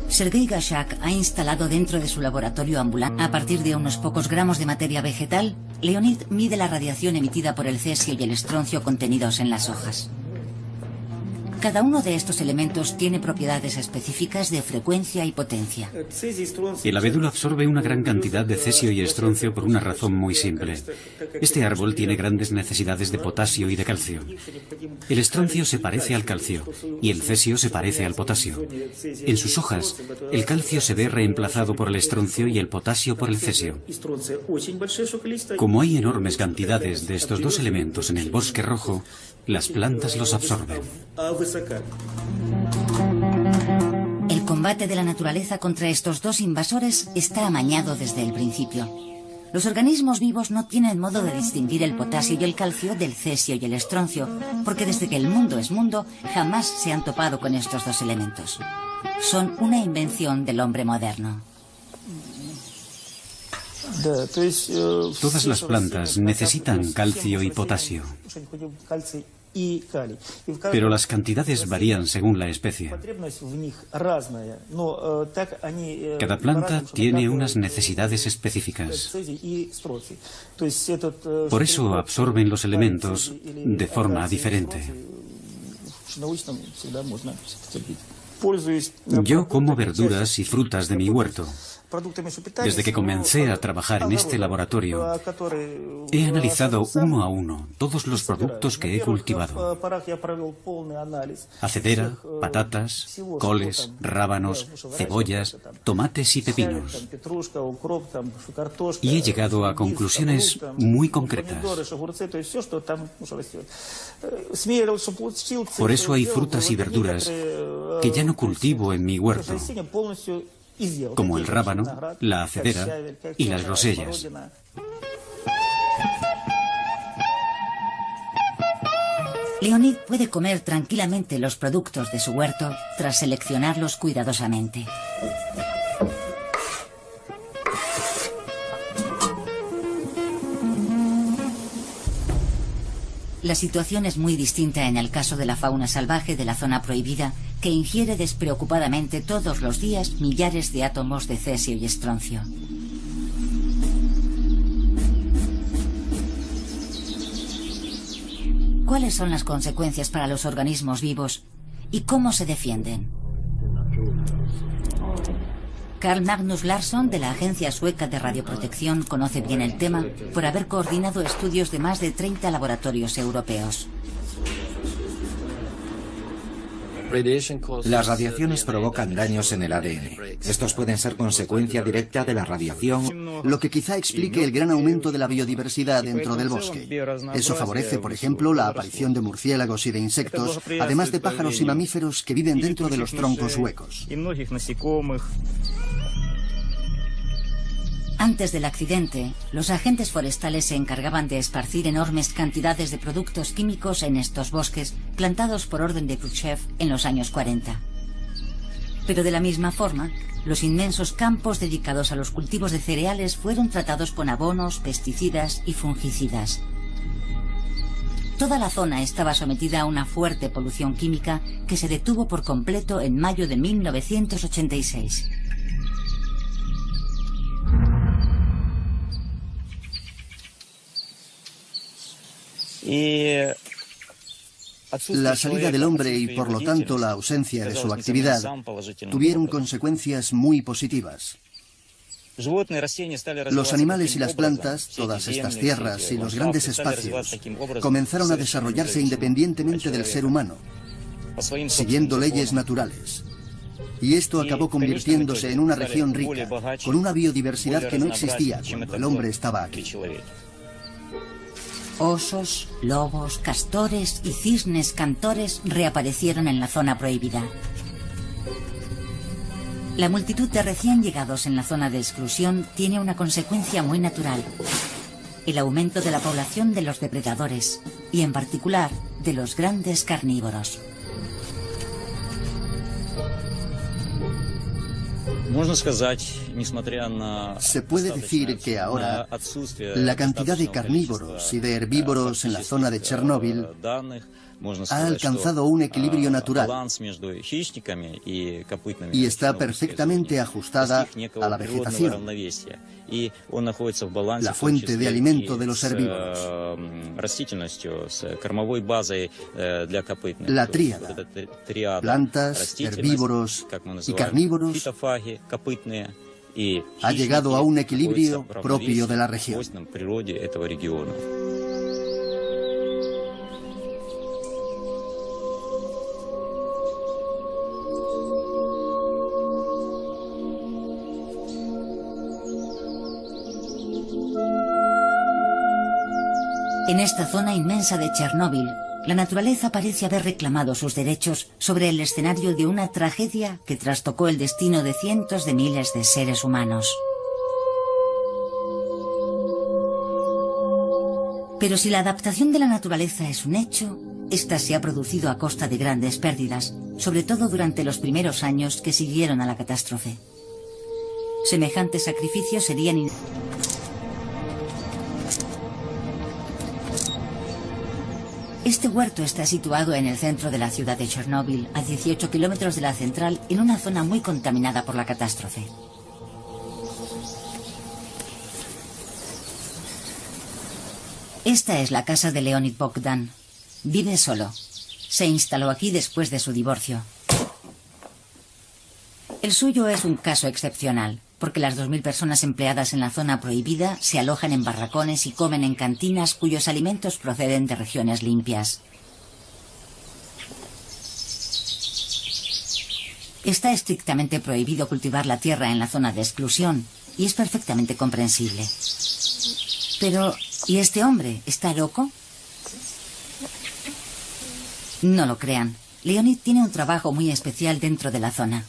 Sergei Gashak ha instalado dentro de su laboratorio ambulante, a partir de unos pocos gramos de materia vegetal, Leonid mide la radiación emitida por el cesio y el estroncio contenidos en las hojas. Cada uno de estos elementos tiene propiedades específicas de frecuencia y potencia. El abedulo absorbe una gran cantidad de cesio y estroncio por una razón muy simple. Este árbol tiene grandes necesidades de potasio y de calcio. El estroncio se parece al calcio y el cesio se parece al potasio. En sus hojas, el calcio se ve reemplazado por el estroncio y el potasio por el cesio. Como hay enormes cantidades de estos dos elementos en el bosque rojo, las plantas los absorben. El combate de la naturaleza contra estos dos invasores está amañado desde el principio. Los organismos vivos no tienen modo de distinguir el potasio y el calcio del cesio y el estroncio, porque desde que el mundo es mundo, jamás se han topado con estos dos elementos. Son una invención del hombre moderno. Todas las plantas necesitan calcio y potasio, pero las cantidades varían según la especie. Cada planta tiene unas necesidades específicas. Por eso absorben los elementos de forma diferente. Yo como verduras y frutas de mi huerto. Desde que comencé a trabajar en este laboratorio, he analizado uno a uno todos los productos que he cultivado. Hacedera, patatas, coles, rábanos, cebollas, tomates y pepinos. Y he llegado a conclusiones muy concretas. Por eso hay frutas y verduras que ya no cultivo en mi huerto, como el rábano, la hacedera y las grosellas. Leonid puede comer tranquilamente los productos de su huerto tras seleccionarlos cuidadosamente. La situación es muy distinta en el caso de la fauna salvaje de la zona prohibida, que ingiere despreocupadamente todos los días millares de átomos de cesio y estroncio. ¿Cuáles son las consecuencias para los organismos vivos y cómo se defienden? Carl Magnus Larsson, de la Agencia Sueca de Radioprotección, conoce bien el tema por haber coordinado estudios de más de 30 laboratorios europeos. Las radiaciones provocan daños en el ADN. Estos pueden ser consecuencia directa de la radiación, lo que quizá explique el gran aumento de la biodiversidad dentro del bosque. Eso favorece, por ejemplo, la aparición de murciélagos y de insectos, además de pájaros y mamíferos que viven dentro de los troncos huecos. Antes del accidente, los agentes forestales se encargaban de esparcir enormes cantidades de productos químicos en estos bosques, plantados por orden de Khrushchev en los años 40. Pero de la misma forma, los inmensos campos dedicados a los cultivos de cereales fueron tratados con abonos, pesticidas y fungicidas. Toda la zona estaba sometida a una fuerte polución química que se detuvo por completo en mayo de 1986. La salida del hombre y, por lo tanto, la ausencia de su actividad tuvieron consecuencias muy positivas. Los animales y las plantas, todas estas tierras y los grandes espacios, comenzaron a desarrollarse independientemente del ser humano, siguiendo leyes naturales. Y esto acabó convirtiéndose en una región rica, con una biodiversidad que no existía cuando el hombre estaba aquí. Osos, lobos, castores y cisnes cantores reaparecieron en la zona prohibida. La multitud de recién llegados en la zona de exclusión tiene una consecuencia muy natural: el aumento de la población de los depredadores, y en particular de los grandes carnívoros. Se puede decir que ahora la cantidad de carnívoros y de herbívoros en la zona de Chernóbil ha alcanzado un equilibrio natural y está perfectamente ajustada a la vegetación, la fuente de alimento de los herbívoros. La tríada: plantas, herbívoros y carnívoros ha llegado a un equilibrio propio de la región. En esta zona inmensa de Chernóbil, la naturaleza parece haber reclamado sus derechos sobre el escenario de una tragedia que trastocó el destino de cientos de miles de seres humanos. Pero si la adaptación de la naturaleza es un hecho, esta se ha producido a costa de grandes pérdidas, sobre todo durante los primeros años que siguieron a la catástrofe. Semejantes sacrificios serían Este huerto está situado en el centro de la ciudad de Chernóbil, a 18 kilómetros de la central, en una zona muy contaminada por la catástrofe. Esta es la casa de Leonid Bogdan. Vive solo. Se instaló aquí después de su divorcio. El suyo es un caso excepcional, porque las 2000 personas empleadas en la zona prohibida se alojan en barracones y comen en cantinas cuyos alimentos proceden de regiones limpias. Está estrictamente prohibido cultivar la tierra en la zona de exclusión, y es perfectamente comprensible. Pero, ¿y este hombre? ¿Está loco? No lo crean. Leonid tiene un trabajo muy especial dentro de la zona.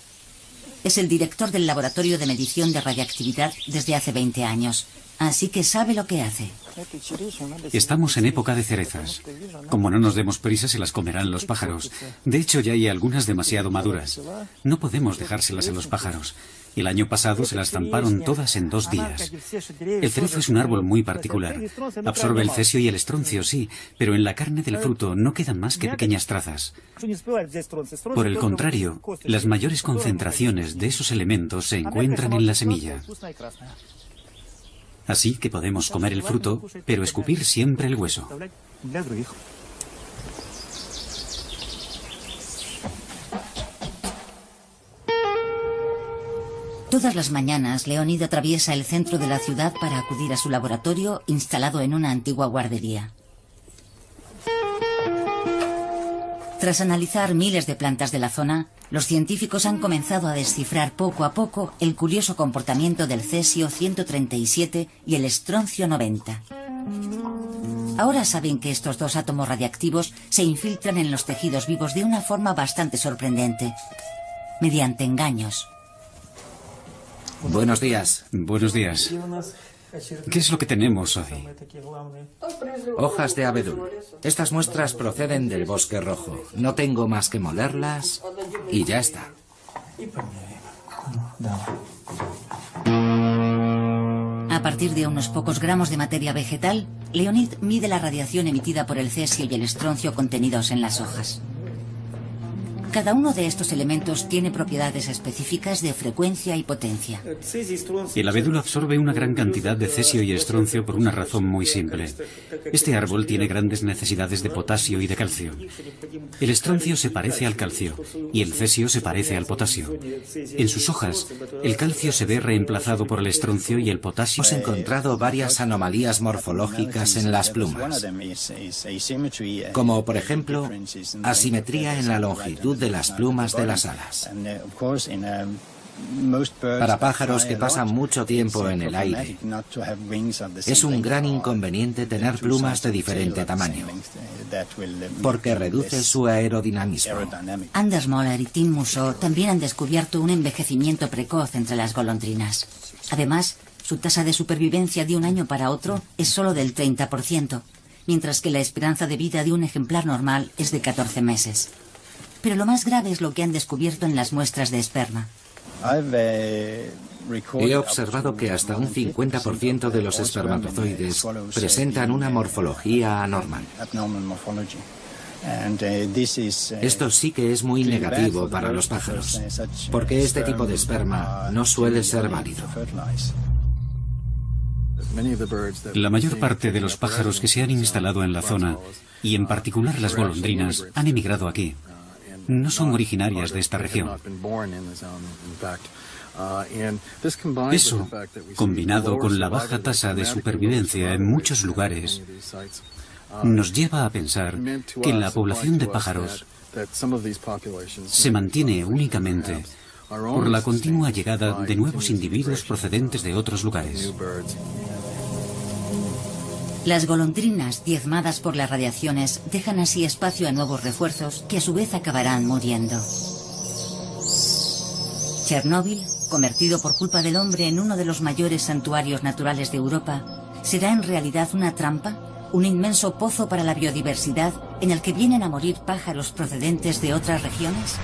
Es el director del laboratorio de medición de radiactividad desde hace 20 años, así que sabe lo que hace. Estamos en época de cerezas. Como no nos demos prisa, se las comerán los pájaros. De hecho, ya hay algunas demasiado maduras. No podemos dejárselas a los pájaros. El año pasado se las zamparon todas en 2 días. El cerezo es un árbol muy particular. Absorbe el cesio y el estroncio, sí, pero en la carne del fruto no quedan más que pequeñas trazas. Por el contrario, las mayores concentraciones de esos elementos se encuentran en la semilla. Así que podemos comer el fruto, pero escupir siempre el hueso. Todas las mañanas, Leonid atraviesa el centro de la ciudad para acudir a su laboratorio instalado en una antigua guardería. Tras analizar miles de plantas de la zona, los científicos han comenzado a descifrar poco a poco el curioso comportamiento del cesio 137 y el estroncio 90. Ahora saben que estos dos átomos radiactivos se infiltran en los tejidos vivos de una forma bastante sorprendente, mediante engaños. Buenos días. Buenos días. ¿Qué es lo que tenemos hoy? Hojas de abedul. Estas muestras proceden del bosque rojo. No tengo más que molerlas y ya está. A partir de unos pocos gramos de materia vegetal, Leonid mide la radiación emitida por el cesio y el estroncio contenidos en las hojas. Cada uno de estos elementos tiene propiedades específicas de frecuencia y potencia. El abedul absorbe una gran cantidad de cesio y estroncio por una razón muy simple. Este árbol tiene grandes necesidades de potasio y de calcio. El estroncio se parece al calcio y el cesio se parece al potasio. En sus hojas, el calcio se ve reemplazado por el estroncio y el potasio. Hemos encontrado varias anomalías morfológicas en las plumas, como por ejemplo asimetría en la longitud de las plumas de las alas. Para pájaros que pasan mucho tiempo en el aire, es un gran inconveniente tener plumas de diferente tamaño, porque reduce su aerodinamismo. Anders Moller y Tim Mousseau también han descubierto un envejecimiento precoz entre las golondrinas. Además, su tasa de supervivencia de un año para otro es solo del 30%, mientras que la esperanza de vida de un ejemplar normal es de 14 meses. Pero lo más grave es lo que han descubierto en las muestras de esperma. He observado que hasta un 50% de los espermatozoides presentan una morfología anormal. Esto sí que es muy negativo para los pájaros, porque este tipo de esperma no suele ser válido. La mayor parte de los pájaros que se han instalado en la zona, y en particular las golondrinas, han emigrado aquí. No son originarias de esta región. Eso, combinado con la baja tasa de supervivencia en muchos lugares, nos lleva a pensar que la población de pájaros se mantiene únicamente por la continua llegada de nuevos individuos procedentes de otros lugares. Las golondrinas, diezmadas por las radiaciones, dejan así espacio a nuevos refuerzos que a su vez acabarán muriendo. Chernóbil, convertido por culpa del hombre en uno de los mayores santuarios naturales de Europa, ¿será en realidad una trampa? ¿Un inmenso pozo para la biodiversidad en el que vienen a morir pájaros procedentes de otras regiones?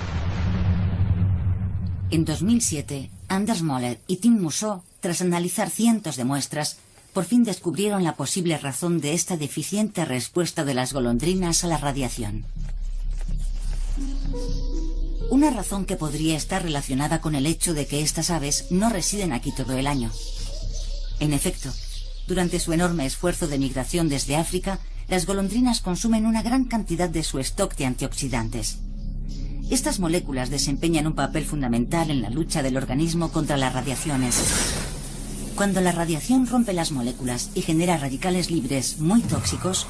En 2007, Anders Moller y Tim Mousseau, tras analizar cientos de muestras, por fin descubrieron la posible razón de esta deficiente respuesta de las golondrinas a la radiación. Una razón que podría estar relacionada con el hecho de que estas aves no residen aquí todo el año. En efecto, durante su enorme esfuerzo de migración desde África, las golondrinas consumen una gran cantidad de su stock de antioxidantes. Estas moléculas desempeñan un papel fundamental en la lucha del organismo contra las radiaciones. Cuando la radiación rompe las moléculas y genera radicales libres muy tóxicos,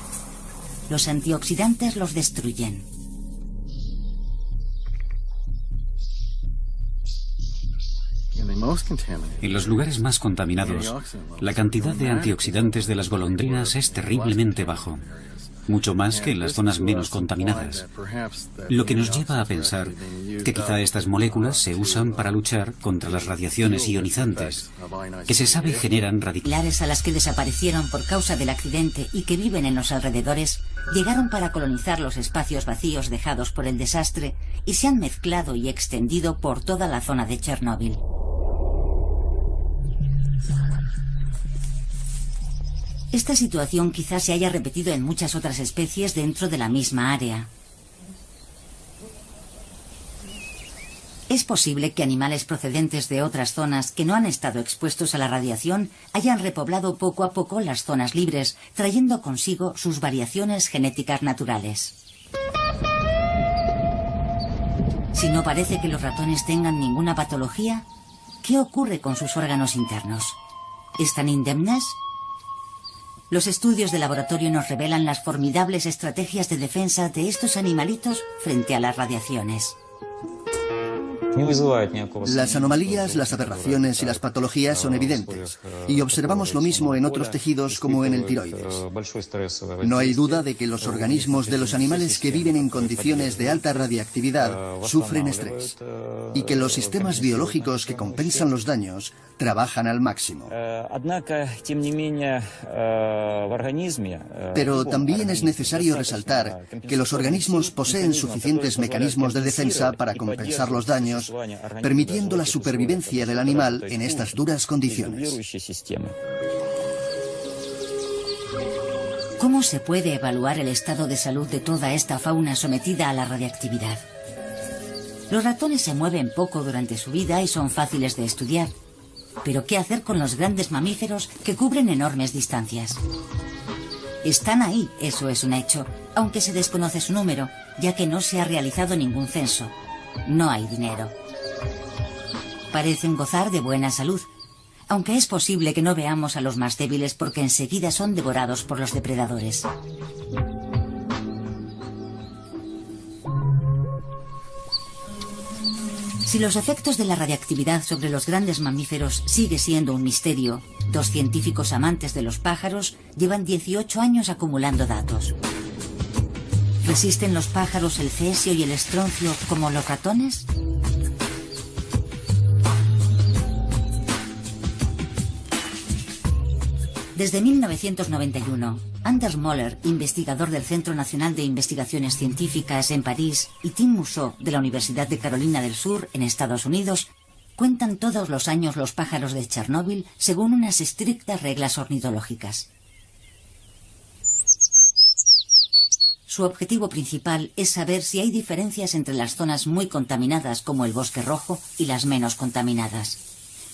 los antioxidantes los destruyen. En los lugares más contaminados, la cantidad de antioxidantes de las golondrinas es terriblemente bajo, mucho más que en las zonas menos contaminadas, lo que nos lleva a pensar que quizá estas moléculas se usan para luchar contra las radiaciones ionizantes, que se sabe generan radicales a las que desaparecieron por causa del accidente y que viven en los alrededores, llegaron para colonizar los espacios vacíos dejados por el desastre y se han mezclado y extendido por toda la zona de Chernóbil. Esta situación quizás se haya repetido en muchas otras especies dentro de la misma área. Es posible que animales procedentes de otras zonas que no han estado expuestos a la radiación hayan repoblado poco a poco las zonas libres, trayendo consigo sus variaciones genéticas naturales. Si no parece que los ratones tengan ninguna patología, ¿qué ocurre con sus órganos internos? ¿Están indemnes? Los estudios de laboratorio nos revelan las formidables estrategias de defensa de estos animalitos frente a las radiaciones. Las anomalías, las aberraciones y las patologías son evidentes, y observamos lo mismo en otros tejidos como en el tiroides. No hay duda de que los organismos de los animales que viven en condiciones de alta radiactividad sufren estrés, y que los sistemas biológicos que compensan los daños trabajan al máximo. Pero también es necesario resaltar que los organismos poseen suficientes mecanismos de defensa para compensar los daños, permitiendo la supervivencia del animal en estas duras condiciones. ¿Cómo se puede evaluar el estado de salud de toda esta fauna sometida a la radiactividad? Los ratones se mueven poco durante su vida y son fáciles de estudiar. Pero ¿qué hacer con los grandes mamíferos que cubren enormes distancias? Están ahí, eso es un hecho, aunque se desconoce su número, ya que no se ha realizado ningún censo. No hay dinero. Parecen gozar de buena salud, aunque es posible que no veamos a los más débiles porque enseguida son devorados por los depredadores. Si los efectos de la radiactividad sobre los grandes mamíferos sigue siendo un misterio, dos científicos amantes de los pájaros llevan 18 años acumulando datos. ¿Resisten los pájaros el cesio y el estroncio como los ratones? Desde 1991, Anders Möller, investigador del Centro Nacional de Investigaciones Científicas en París, y Tim Mousseau, de la Universidad de Carolina del Sur, en Estados Unidos, cuentan todos los años los pájaros de Chernóbil según unas estrictas reglas ornitológicas. Su objetivo principal es saber si hay diferencias entre las zonas muy contaminadas como el Bosque Rojo y las menos contaminadas.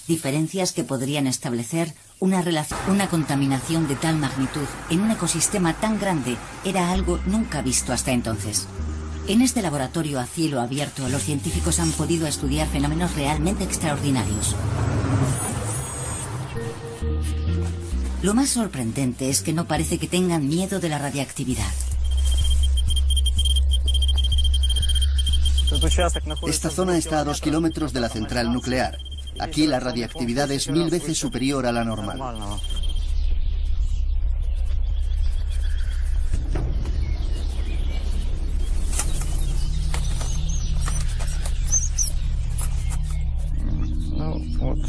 Diferencias que podrían establecer una contaminación de tal magnitud en un ecosistema tan grande era algo nunca visto hasta entonces. En este laboratorio a cielo abierto, los científicos han podido estudiar fenómenos realmente extraordinarios. Lo más sorprendente es que no parece que tengan miedo de la radiactividad. Esta zona está a 2 kilómetros de la central nuclear. Aquí la radiactividad es 1000 veces superior a la normal.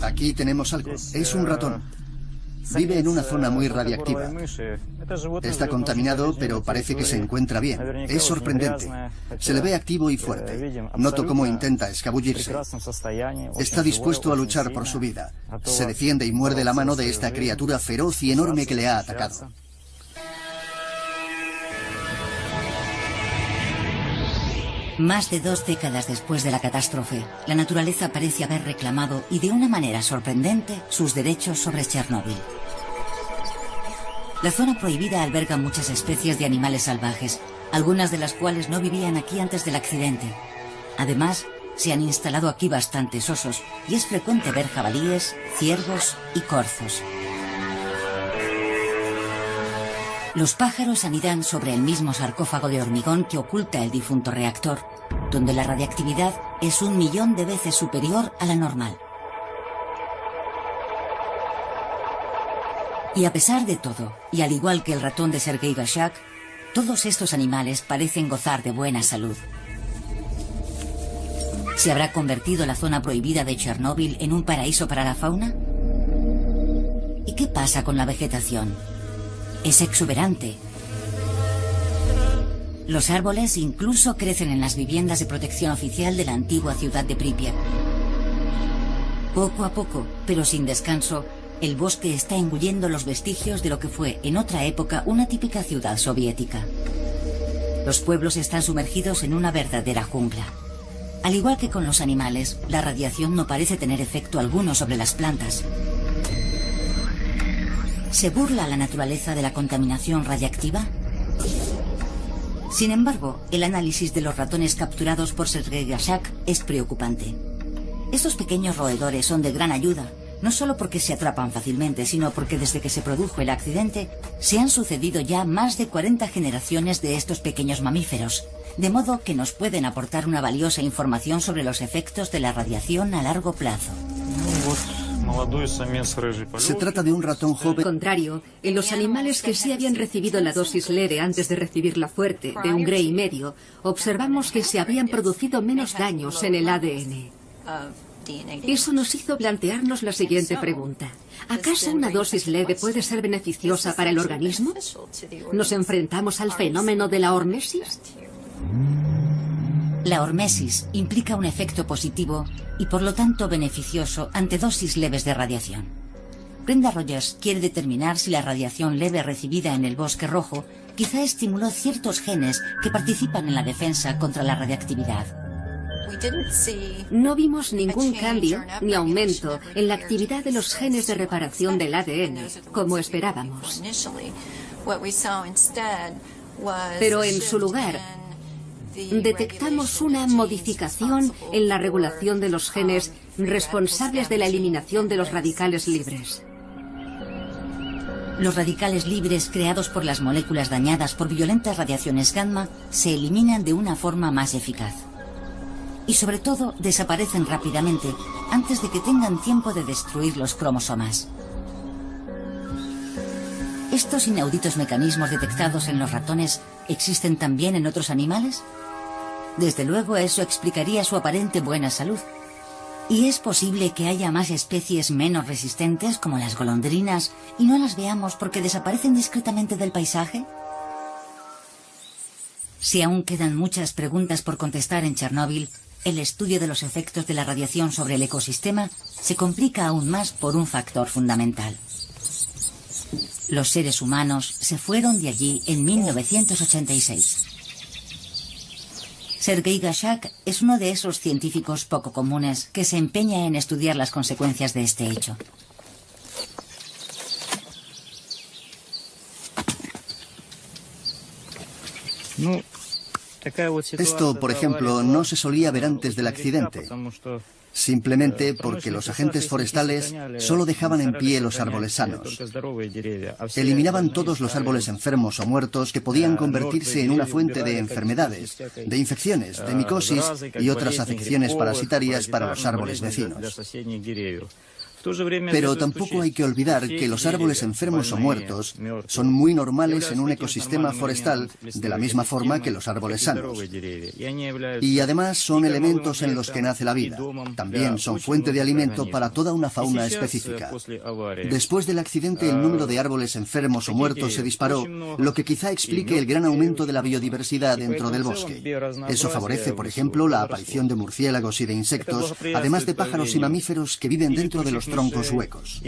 Aquí tenemos algo. Es un ratón. Vive en una zona muy radiactiva. Está contaminado, pero parece que se encuentra bien. Es sorprendente. Se le ve activo y fuerte. Noto cómo intenta escabullirse. Está dispuesto a luchar por su vida. Se defiende y muerde la mano de esta criatura feroz y enorme que le ha atacado. Más de 2 décadas después de la catástrofe, la naturaleza parece haber reclamado, y de una manera sorprendente, sus derechos sobre Chernóbil. La zona prohibida alberga muchas especies de animales salvajes, algunas de las cuales no vivían aquí antes del accidente. Además, se han instalado aquí bastantes osos, y es frecuente ver jabalíes, ciervos y corzos. Los pájaros anidan sobre el mismo sarcófago de hormigón que oculta el difunto reactor, donde la radiactividad es 1.000.000 de veces superior a la normal. Y a pesar de todo, y al igual que el ratón de Sergei Gashak, todos estos animales parecen gozar de buena salud. ¿Se habrá convertido la zona prohibida de Chernóbil en un paraíso para la fauna? ¿Y qué pasa con la vegetación? Es exuberante. Los árboles incluso crecen en las viviendas de protección oficial de la antigua ciudad de Pripyat. Poco a poco, pero sin descanso, el bosque está engullendo los vestigios de lo que fue en otra época una típica ciudad soviética. Los pueblos están sumergidos en una verdadera jungla. Al igual que con los animales, la radiación no parece tener efecto alguno sobre las plantas. ¿Se burla la naturaleza de la contaminación radiactiva? Sin embargo, el análisis de los ratones capturados por Sergei Gashak es preocupante. Estos pequeños roedores son de gran ayuda, No solo porque se atrapan fácilmente, sino porque desde que se produjo el accidente, se han sucedido ya más de 40 generaciones de estos pequeños mamíferos, de modo que nos pueden aportar una valiosa información sobre los efectos de la radiación a largo plazo. Se trata de un ratón joven. Al contrario, en los animales que sí habían recibido la dosis leve antes de recibir la fuerte, de 1,5 gramos, observamos que se habían producido menos daños en el ADN. Eso nos hizo plantearnos la siguiente pregunta. ¿Acaso una dosis leve puede ser beneficiosa para el organismo? ¿Nos enfrentamos al fenómeno de la hormesis? La hormesis implica un efecto positivo y por lo tanto beneficioso ante dosis leves de radiación. Brenda Rogers quiere determinar si la radiación leve recibida en el bosque rojo quizá estimuló ciertos genes que participan en la defensa contra la radiactividad. No vimos ningún cambio ni aumento en la actividad de los genes de reparación del ADN, como esperábamos. Pero en su lugar, detectamos una modificación en la regulación de los genes responsables de la eliminación de los radicales libres. Los radicales libres creados por las moléculas dañadas por violentas radiaciones gamma se eliminan de una forma más eficaz. Y sobre todo desaparecen rápidamente antes de que tengan tiempo de destruir los cromosomas. ¿Estos inauditos mecanismos detectados en los ratones existen también en otros animales? Desde luego eso explicaría su aparente buena salud. ¿Y es posible que haya más especies menos resistentes como las golondrinas y no las veamos porque desaparecen discretamente del paisaje? Si aún quedan muchas preguntas por contestar en Chernóbil, el estudio de los efectos de la radiación sobre el ecosistema se complica aún más por un factor fundamental. Los seres humanos se fueron de allí en 1986. Sergei Gashak es uno de esos científicos poco comunes que se empeña en estudiar las consecuencias de este hecho. Esto, por ejemplo, no se solía ver antes del accidente, simplemente porque los agentes forestales solo dejaban en pie los árboles sanos. Eliminaban todos los árboles enfermos o muertos que podían convertirse en una fuente de enfermedades, de infecciones, de micosis y otras afecciones parasitarias para los árboles vecinos. Pero tampoco hay que olvidar que los árboles enfermos o muertos son muy normales en un ecosistema forestal de la misma forma que los árboles sanos. Y además son elementos en los que nace la vida. También son fuente de alimento para toda una fauna específica. Después del accidente el número de árboles enfermos o muertos se disparó, lo que quizá explique el gran aumento de la biodiversidad dentro del bosque. Eso favorece, por ejemplo, la aparición de murciélagos y de insectos, además de pájaros y mamíferos que viven dentro de los troncos huecos.